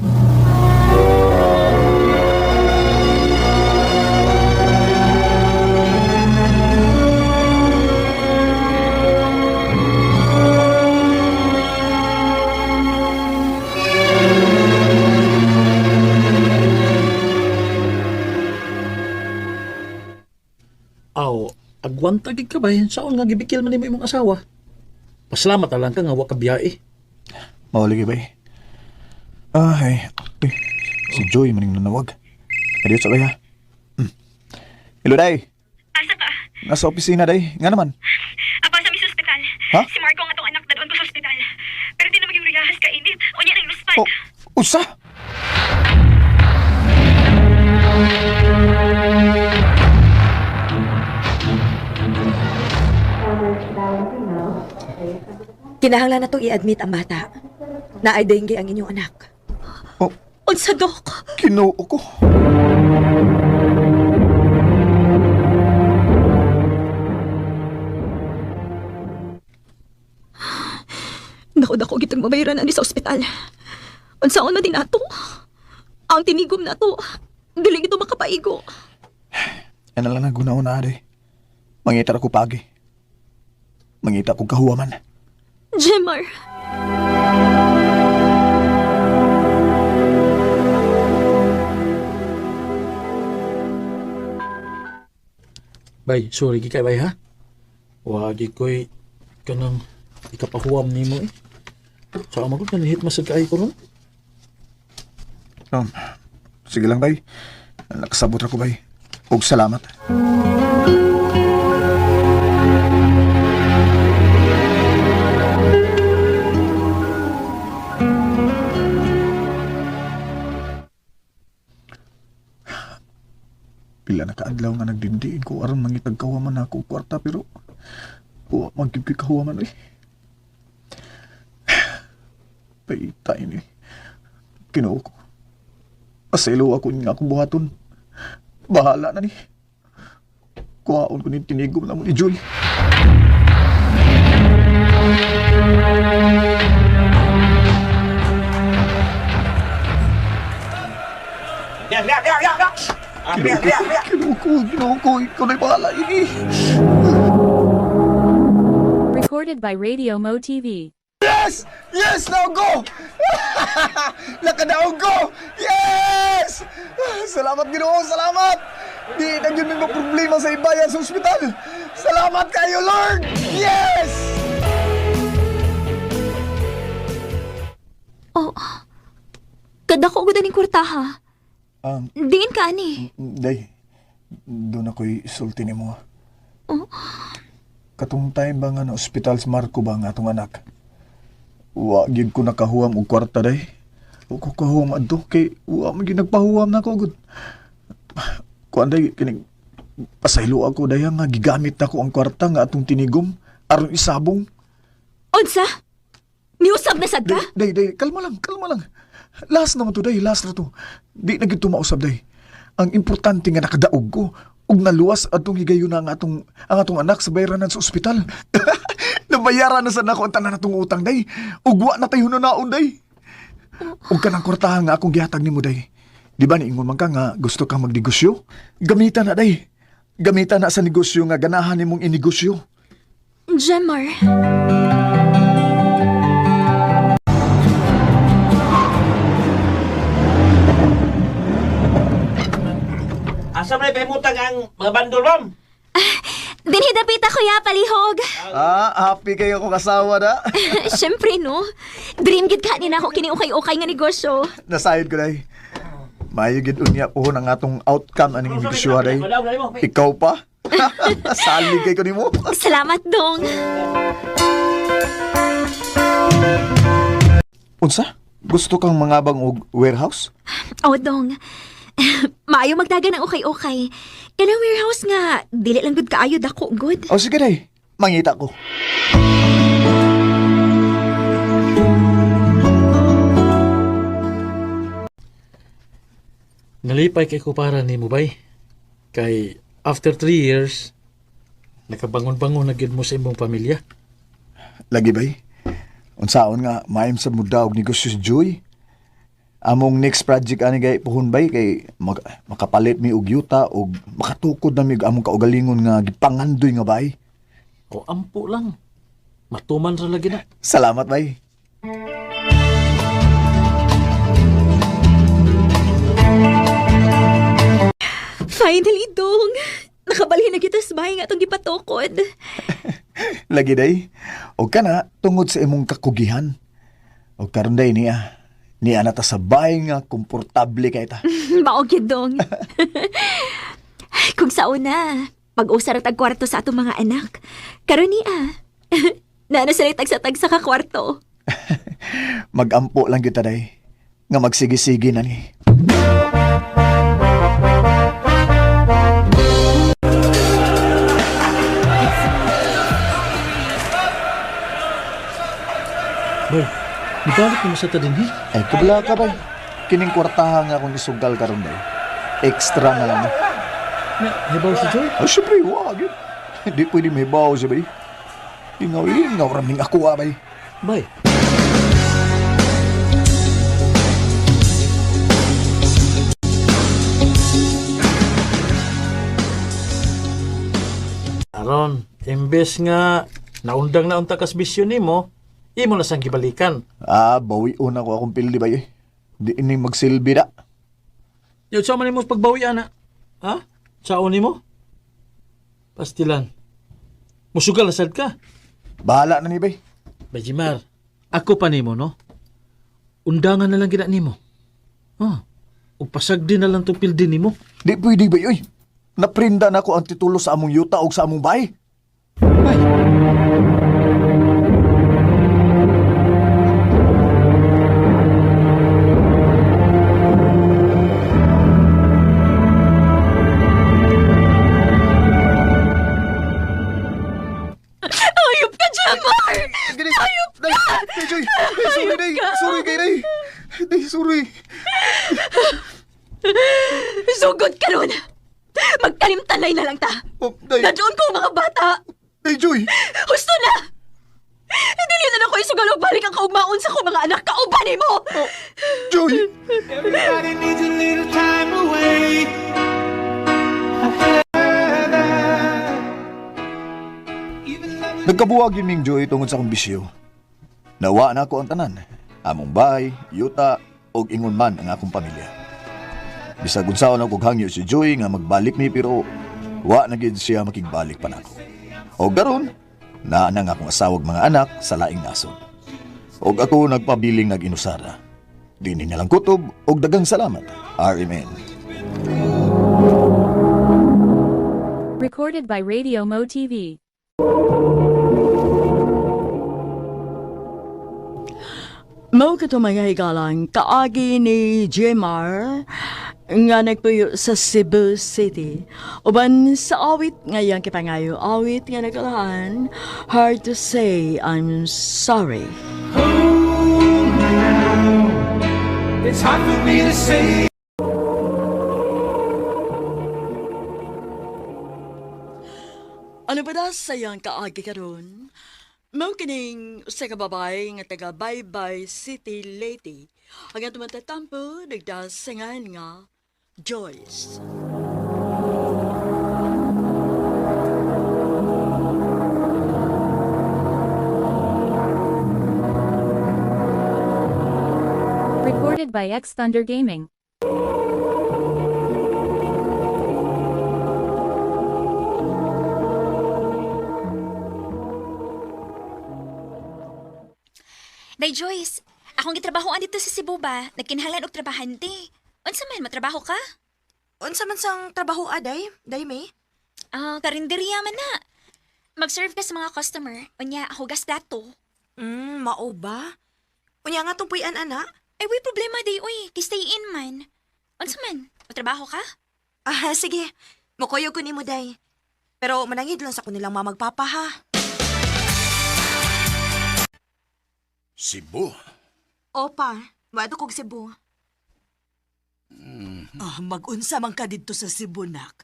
Aw, agwanta gid ka ba? Saan nga gibikil man nimo imong asawa? Pasalamat na lang ka nga wa ka biyahe. Mauli ba eh? Ay, si Joy maning nanawag. Adiyo sa kaya. Hello, day. Asa ka? Nasa opisina, day. Nga naman. Apa sa mis ospital. Ha? Si Marco ang atong anak dadon ko sa ospital. Pero di na maging riyahas ka init. Unya na yung spike. Usa? Kinahanglan na itong i-admit ang bata. Na ay dengue ang inyong anak. Unsa, Dok? Kinuo ko. Dako gitong mabayaran ani sa ospital. Unsaon man din ato? Ang tinigom na to. Dili gito makapaigo. Ano lang na guna-una, day. Mangita ko pagi. Mangita ko kahuwaman. Jemar. Bay, sorry kay bay ha. Wagi ko'y kanang ikapahuwam nimo eh. Sa amang ko kanahit masag kaay ko ron. Sige lang, bay. Nakasabot ako, bay. Ug salamat. Pila na kaadlaw nga nagdindiin ko aron mangitag kahuwaman ako kwarta pero wa magkipik kahuwaman eh. Paitain eh. Kinuo ko. Paselo ako nga akong buhaton. Bahala na ni. Kuhaon ko ni tinigom na mo ni Joy. Kinuo ko. Ikaw na'y bahala ini. Recorded by Radio Mo TV. Yes! Yes! Now go! Nakadaog ko! Yes! Salamat, Ginoo! Salamat! Di na yun may problema sa ibayan sa ospital. Salamat kayo, Lord! Yes! Oh, kadako ko din kwarta ha. Diin ka ani. Day, doon ako'y isulti ni mo. Oh. Katong time ba nga na ospital sa Marco ba nga atong anak? Wa gid ko nakahuwam og kwarta day. O ko kahuwam adto kay wa man gid nagpahuwam na ko gud. Kuan day kining pasaylo ako day nga gigamit nako ang kwarta nga atong tinigom aron isabong. Unsa? Niusab na sad ka? Day, kalma lang. Last naman to day, last na to. Di na gid mausab day. Ang importante nga nakadaog ko ug naluwas atong higayon na ang atong anak sa bayranan sa ospital. Nabayaran na sa nako ang tanan natong utang day. Ug wa na tayo naon day. Ug kanang kwartahan nga akong gihatag nimo day. Di ba niingon man ka nga gusto kang magnegosyo? Gamitan na day. Gamitan na sa negosyo nga ganahan nimong inegosyo. Jemar. Asa may pahimutang ang mga bandol, ma'am? Dinhidapit ako ya, palihog. Happy kayo kong asawa na. Siyempre, no? Dream gid ka nina ako kini ukay-ukay nga negosyo. Nasayod ko day. Mayo gid unya po ang atong outcome aning negosyo day. Ikaw pa? Salig kay ko nimo. Salamat, Dong. Unsa? Gusto kang mangabang og warehouse? Oh, Dong. Maayo magdagan ng okay-okay. Kanang warehouse nga, dili lang gud kaayo dako good. O sige day, mangita ko. Nalipay kay ko para ni mo bay. Kay after 3 years, nakabangon-bangon na gid mo sa imong pamilya. Lagi bay, unsaon nga maayam sa muda og negosyo si Joy. Among next project ani gay puhon bay kay makapalit mi og yuta og makatukod na mi og among kaugalingon nga gipangandoy nga bay. O ampo lang. Matuman ra lagi na. Salamat bay. Finally, dong. Nakabalhin na kita sa bahay nga itong gipatukod. Lagi day, og kana tungod sa imong kakugihan. Og karon day niya na ta sa bahay nga komportable kay ta. Maog yun, dong. Kung sa una, mag-usar at kwarto sa atong mga anak. Karon niya, sila tag sa kakwarto. Magampo lang kita day, nga magsigi-sige na ni. Bay, nibalik mo sa tadin eh. Ay, kabla ka bay. Kining kwartaha nga akong isugal karon day. Extra na lang. Na, hibaw si Joy? Oh, syempre, wag yun. Hindi pwede may bawo siya bay. Ingaw raming ako bay. Bay, aron, imbes nga naundang na unta kas bisyo nimo, imo na sang gibalikan. Bawi una ko akong pildi bay. Di ini magsilbi da. Yo, sa man nimo pagbawi ana? Ha? Sao nimo? Pastilan. Musugal na sad ka. Bahala na ni bay. Bajimar, ako pa nimo, no? Undangan na lang gina nimo. Ug pasagdi na lang tong pildi nimo. Di pwede bay, oy. Naprinda na ko ang titulo sa among yuta o sa among bay. Bay. Ayop ka, Jamar! Ayop ka! Day, Joy! Sorry, Day! Sorry kay Day! Day, sorry! Sugod ka ron! Magkalimtalay na lang ta! Day! Nadyoon ko mga bata! Day, Joy! Husto na! Dili na ako isugalo balik ang kaugmaon sa ko mga anak kauban mo! Joy! Everybody needs a little time away. Nagkabuwag yun ming Joy tungod sa akong bisyo. Nawa na ako ang tanan. Among bay, yuta, og ingon man ang akong pamilya. Bisag unsaon ako hangyo si Joy nga magbalik mi pero wa na gid siya makigbalik pa nako. Og garon, naa na nga akong asawag mga anak sa laing nasod. Og ako nagpabiling nag-inusara. Dini na lang kutob og dagang salamat. Amen. Recorded by Radio Mo TV. Mao kato mga higalang kaagi ni Jemar nga nagpuyo sa Cebu City. Uban sa awit ngayang kipangayo, awit nga nagkalahan, Hard to Say I'm Sorry. It's hard for me to say. Ano ba da sayang kaagi karon? Mao kining usa ka babae nga taga Baybay City, Leyte. Ang atong matatampo nagdasangan nga Joyce. Recorded by X Thunder Gaming. Day Joyce, akong gitrabahoan dito sa Cebu ba? Nagkinahanglan og trabahante. Unsa man matrabaho ka? Unsa man sang trabaho aday? Day May? Karinderya man na. Mag-serve ka sa mga customer. Unya, hugas plato. Mao ba? Unya nga tong puy-an ana? Ay, way problema day, uy. Stay in man. Unsa man? Trabaho ka? Sige. Mukoyo ko ni mo, day. Pero manangid lang sa kunilang mamagpapa, ha? Cebu? Opa, wato kog Cebu. Mag-unsa man ka dito sa Cebu, nak.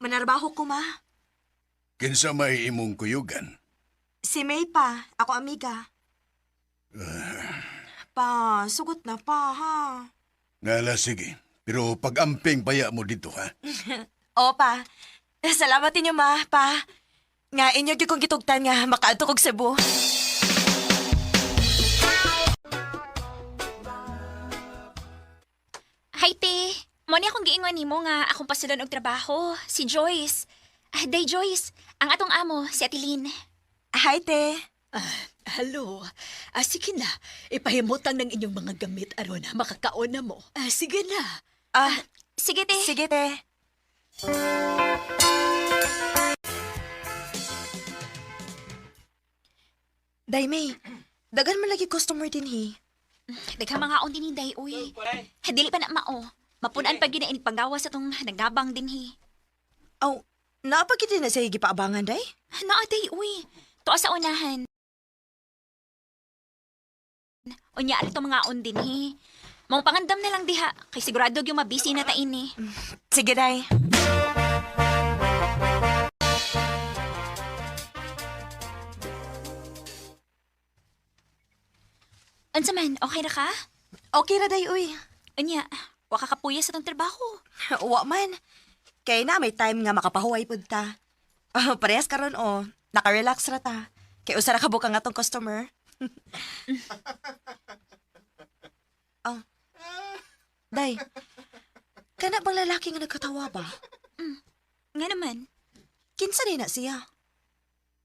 Manarbaho ko, ma. Kinsa may imong kuyugan? Si May pa, ako amiga. Pa, sugot na pa, ha? Ngala, sige. Pero pag-amping paya mo dito, ha? Opa, salamat inyo, ma, pa. Nga inyo gyud kong gitugtan nga makaadto kog Cebu. Hi, te. Mo ni akong giingon nimo nga akong pasudan og trabaho, si Joyce. Day Joyce, ang atong amo, si Atilin. Hi, te. Hello. Sige na. Ipahimutang ng inyong mga gamit aron makakaon na mo. Sige na. Sige, te. Sige, te. Day, May. Dagan man lagi customer din, he. Daghang mga on din day, uy. Dili pa na mao. Mapunan pa gina inig panggawa sa tong nagabang din, he. Aw, naapagkiti na sa gipaabangan, day? Naa, day, uy. Tuwa sa unahan. Unya, alito mga on din, he. Mong pangandam na lang diha. Kay sigurado yung mabisi na tain, eh. Sige, day. Unsa man, okay na ka? Okay ra, day, uy. Unya, wa ka kapuya sa tong trabaho. Wa man. Kay na may time nga makapahuway pud ta. Parehas karon oh. Naka-relax ra ta. Kay usa ra ka buka nga tong customer. Day. Kana bang lalaki nga nagkatawa ba? Nga naman. Kinsa din na siya?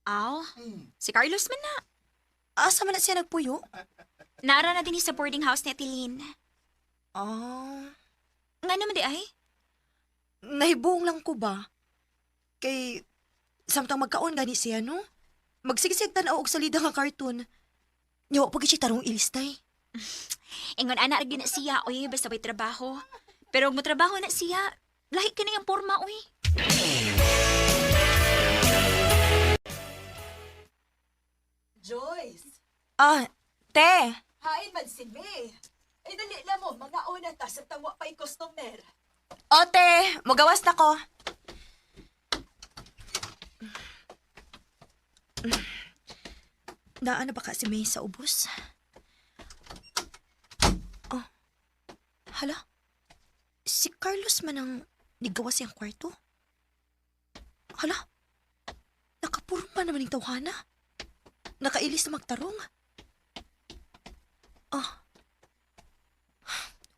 Aw, si Carlos man na. Asa man na siya nagpuyo? Nara na din sa boarding house ni Atilin. Nga naman di ay? Nahibong lang ko ba? Kay, samtang magkaon gani siya, no? Magsigisig tanaw og salida nga cartoon. Yawa pag siya tarong ilistay. Ingon ana gyud na siya, oy, basta may trabaho. Pero kung mo trabaho na siya, lahi ka na yung porma, oy. Joyce! Te! Hain man si May. Ay, dali na mo. Mga una ta sa tangwa pa'y customer. O, te! Magawas na ko. Naana ba ka si May sa ubos? Oh. Hala? Si Carlos man ang nigawas siyang kwarto? Hala? Nakapurma naman yung tawhana. Nakailis na magtarong.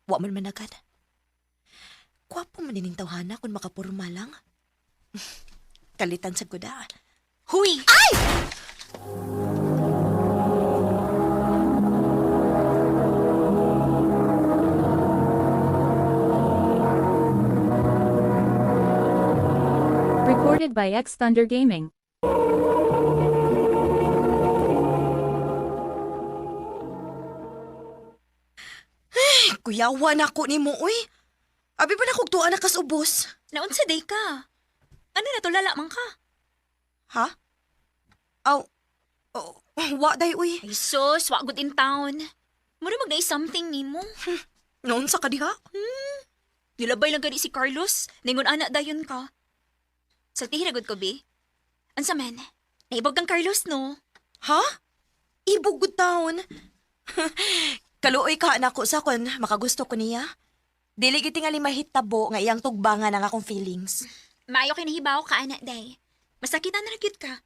Wa man managad. Kwapo man dining tawhana kung makapurma lang. Kalitan sa guda. Huy! Ay! Recorded by X Thunder Gaming. Kuyawa na ako ni mo, uy. Abi pa na kog tuwa na kasubos. Naunsa day ka? Ano na to, lala man ka? Ha? Aw, wa day, uy. Ay sus, wa good in town. Mura mag-day something ni mo. Noon sa kadiha? Nilabay lang gani si Carlos. Ningon anak dayon ka. Saltihin na good ko, be. Ansa man, naibog kang Carlos, no? Ha? Ibog taon. Kaluoy ka na ko sa kon makagusto ko niya. Dili giti nga mahitabo nga iyang tugbangan ang akong feelings. Maayo kay nahibaw ka, anak, day. Masakitan na ragyod ka.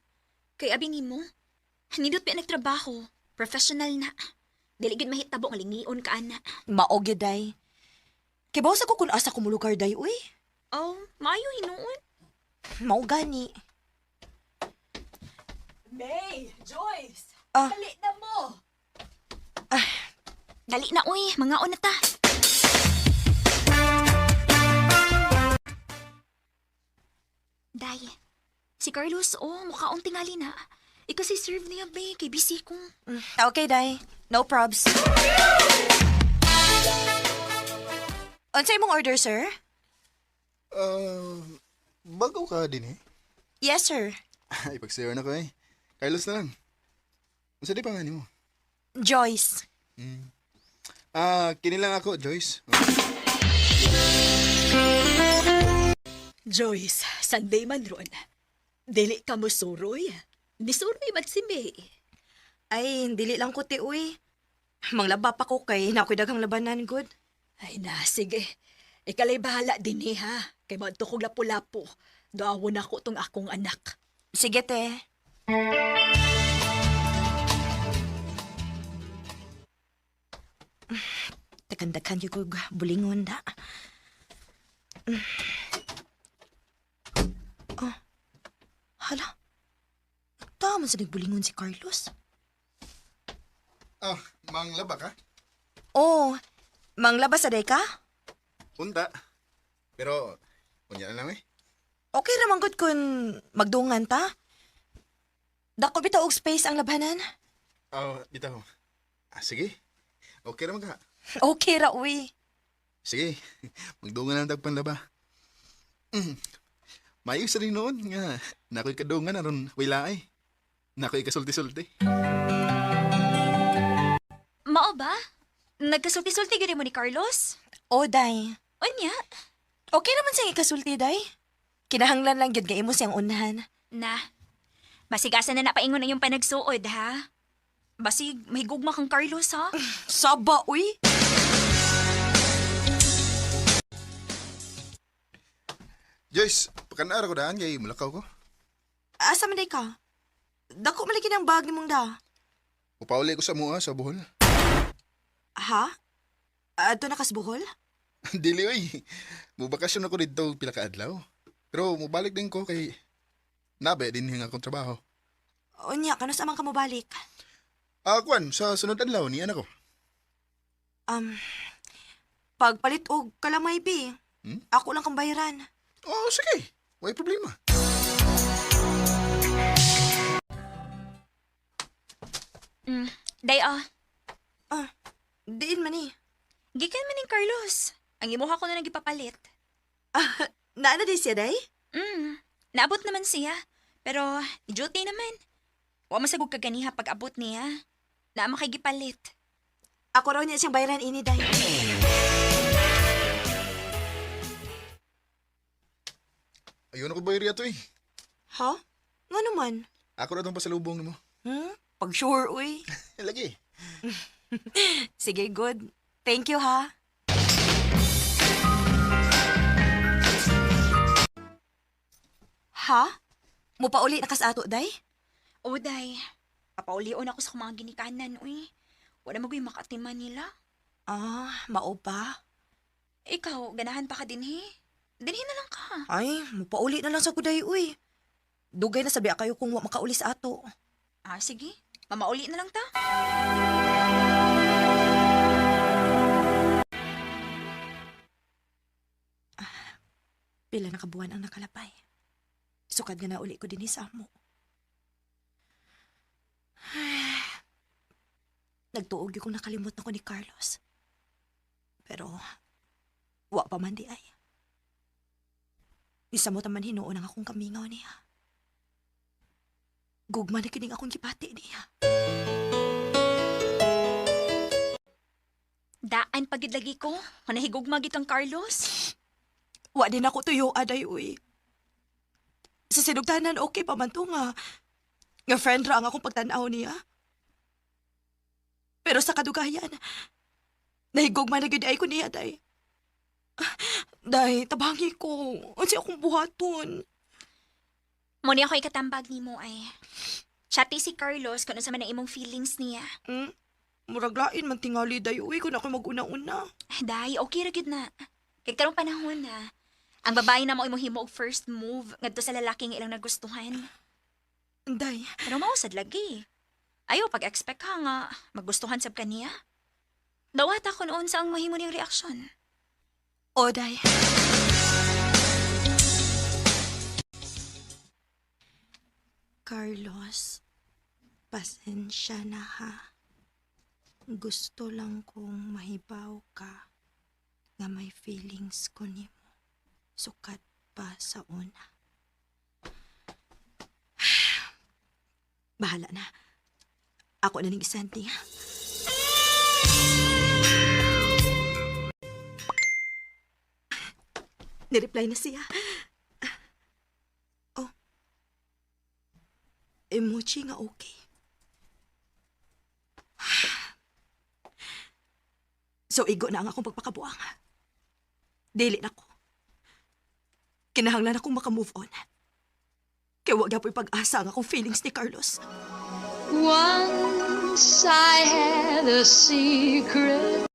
Kay abi nimo, nindot pa nagtrabaho. Professional na. Dili gid mahitabo nga lingion ka, anak. Mao gyud day. Kay bawas ako kun asa ko mo lugar day, uy. Oh, maayo hinuon. Mao gani. May! Joyce! Ah. Dali na mo! Dali na, uy. Mga na ta. Day, si Carlos, mukhaong tingali na. Ikasi serve niya, be. Kay busy ko. Okay, day. No probs. Unsay mong order, sir? Bago ka din eh. Yes, sir. Ay, pagsayo na ko eh. Carlos na lang. Masa di pangalan mo? Joyce. Kini lang ako, Joyce. Joyce, Sunday man ron. Dili ka mo suroy. Di suroy man si May. Ay, dili lang ko ti, uy. Manglaba pa ko kay nakoy daghang labanan, good. Ay na, sige. Ikalay bahala din ha. Kay mo kong lapu-lapu. Daawon ako tong akong anak. Sige, te. Takandakan yung kog bulingon da. Oh. Hala. Tama sa nagbulingon si Carlos. Manglaba ka? Oh, manglabas sa ka? Punta. Pero, kunya na lang eh. Okay raman gud kun magdungan ta. Dako bitaw og space ang labanan. Bitaw. Sige. Okay naman ka. Okay ra, uy. Sige. Magdungan ang tagpanlaba. Mayos rin noon nga. Nako'y kadungan aron wala eh. Nako'y kasulti-sulti. Mao ba? Nagkasulti-sulti gani mo ni Carlos? O, day. Unya? Okay naman siyang ikasulti, day. Kinahanglan lang yun imo siyang unahan. Na, basigasan na napaingon ang yung panagsuod, ha? Basig, may gugma kang Carlos, ha? Saba, uy. Joyce, pakanara ko daan kay mulakaw ko. Asa man day ka? Dako malaki ng bag ni mong da. Upauli ko sa mua sa buhol. Ha? Ato na kasbuhol? Dili oy. Mubakasyon ako dito pila ka adlaw. Pero mubalik din ko kay nabe din hing akong trabaho. Unya, kano sa man ka mo balik? Kwan, sa sunod adlaw ni anak ko. Pagpalit og kalamay, bi. Ako lang kang bayaran. Oh, sige. Way problema. Day, Diin man eh. gikan man ni Carlos. Ang imuha ko na nagipapalit. Naana di siya, day? Naabot naman siya. Pero, duty naman. Wa masagog kaganiha pag abot niya. Na makagipalit. Ako raw niya siyang bayaran ini, day. Ayun ako bayari ato eh. Ha? Nga naman? Ako na itong pasalubong mo. Pag sure, uy. Lagi. Sige, good. Thank you, ha? Ha? Mupauli na kas ato, day? O, day. Papaulion ako sa mga ginikanan, uy. Wala magoy makatiman nila. Mao pa? Ikaw, ganahan pa ka din, he? Dinhi na lang ka. Ay, mupauli na lang sa kuday, uy. Dugay na sabi kayo kung wa makauli sa ato. Sige. Mamauli na lang ta. Pila na kabuan ang nakalapay. Sukad nga na uli ko din sa amo. Nagtuog yung kung nakalimot na ko ni Carlos. Pero, wa pa man di ay. Isa mo taman hinuon ang akong kamingaw niya. Gugma na kining akong gipati niya. Daan pagid lagi ko. Manahigugma gitang Carlos. Wa din ako tuyo, aday, uy. Sa sinugdanan, okay pa man to nga. Nga friend ra ang akong pagtanaw niya. Pero sa kadugayan, nahigugma na gid ay ko niya, day. Day, tabangi ko. Unsi akong buhaton. Muni ako ikatambag ni mo ay. Chati si Carlos kung ano sa man ang imong feelings niya. Muraglain man tingali, day. Uy, kung ako mag-una-una. Day, okay ra gid na. Kay karong panahon na. Ang babae na mo imong himo og first move ngadto sa lalaking ilang nagustuhan. Day. Pero mausad lagi. Ayaw pag-expect ka nga magustuhan sab kaniya. Dawat ako noon sa ang mahimo niyang reaksyon. O, day. Carlos, pasensya na ha. Gusto lang kong mahibaw ka nga may feelings ko nimo. Sukat pa sa una. Bahala na. Ako na ning isanti, ha? Nireply na siya. Oh. Emoji nga okay. So, igo na ang akong pagpakabuang. Dili na ko. Kinahanglan akong makamove on. Kaya wag na po'y pag-asa ang akong feelings ni Carlos. Once I had a secret,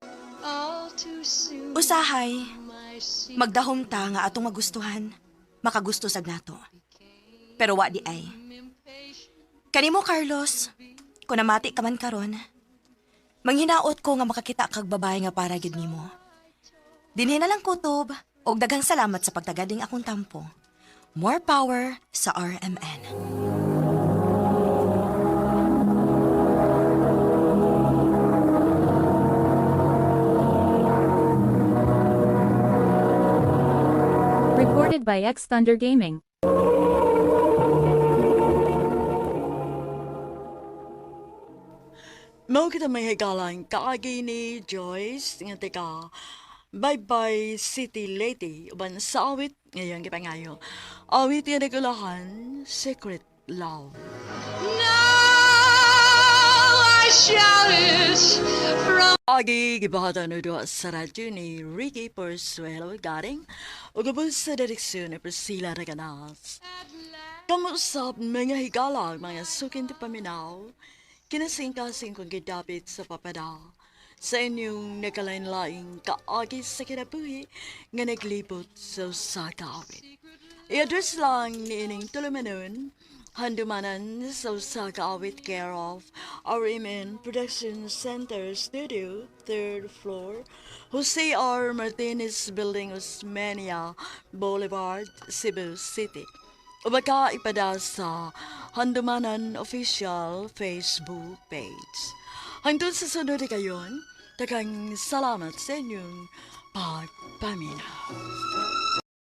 all too soon. Usahay, magdahom ta nga atong magustuhan, makagusto sa nato. Pero wa di ay. Kanimo Carlos, kung namati ka man karon, manghinaot ko nga makakita kag babae nga para gid nimo. Dinhi na lang kutob og daghang salamat sa pagtagading akong tampo. More power sa RMN. Recorded by X Thunder Gaming. Mao kita may higalang kaagi ni Joyce nga teka Bye-bye City Lady uban sa awit ngayon gipangayo. Awit nga nagulahan Secret Love. I shout it from Agi gibahatan no do sa radyo ni Ricky Porsuelo garing ugabos sa direksyon ni Priscilla Reganas. Kamusap mga higalang mga sukin ti paminaw kinasing-kasing kong gidapit sa papada sa inyong nakalain-laing kaagi sa kinabuhi nga naglibot sa usakawit. I-address lang ni ining tulumanon handumanan sa usakawit care of RMN Production Center Studio, 3rd floor, Jose R. Martinez Building, Osmeña Boulevard, Cebu City. O baka ipada sa Handumanan Official Facebook page. Hangtod sa sunod kayon, takang salamat sa inyong pagpaminaw.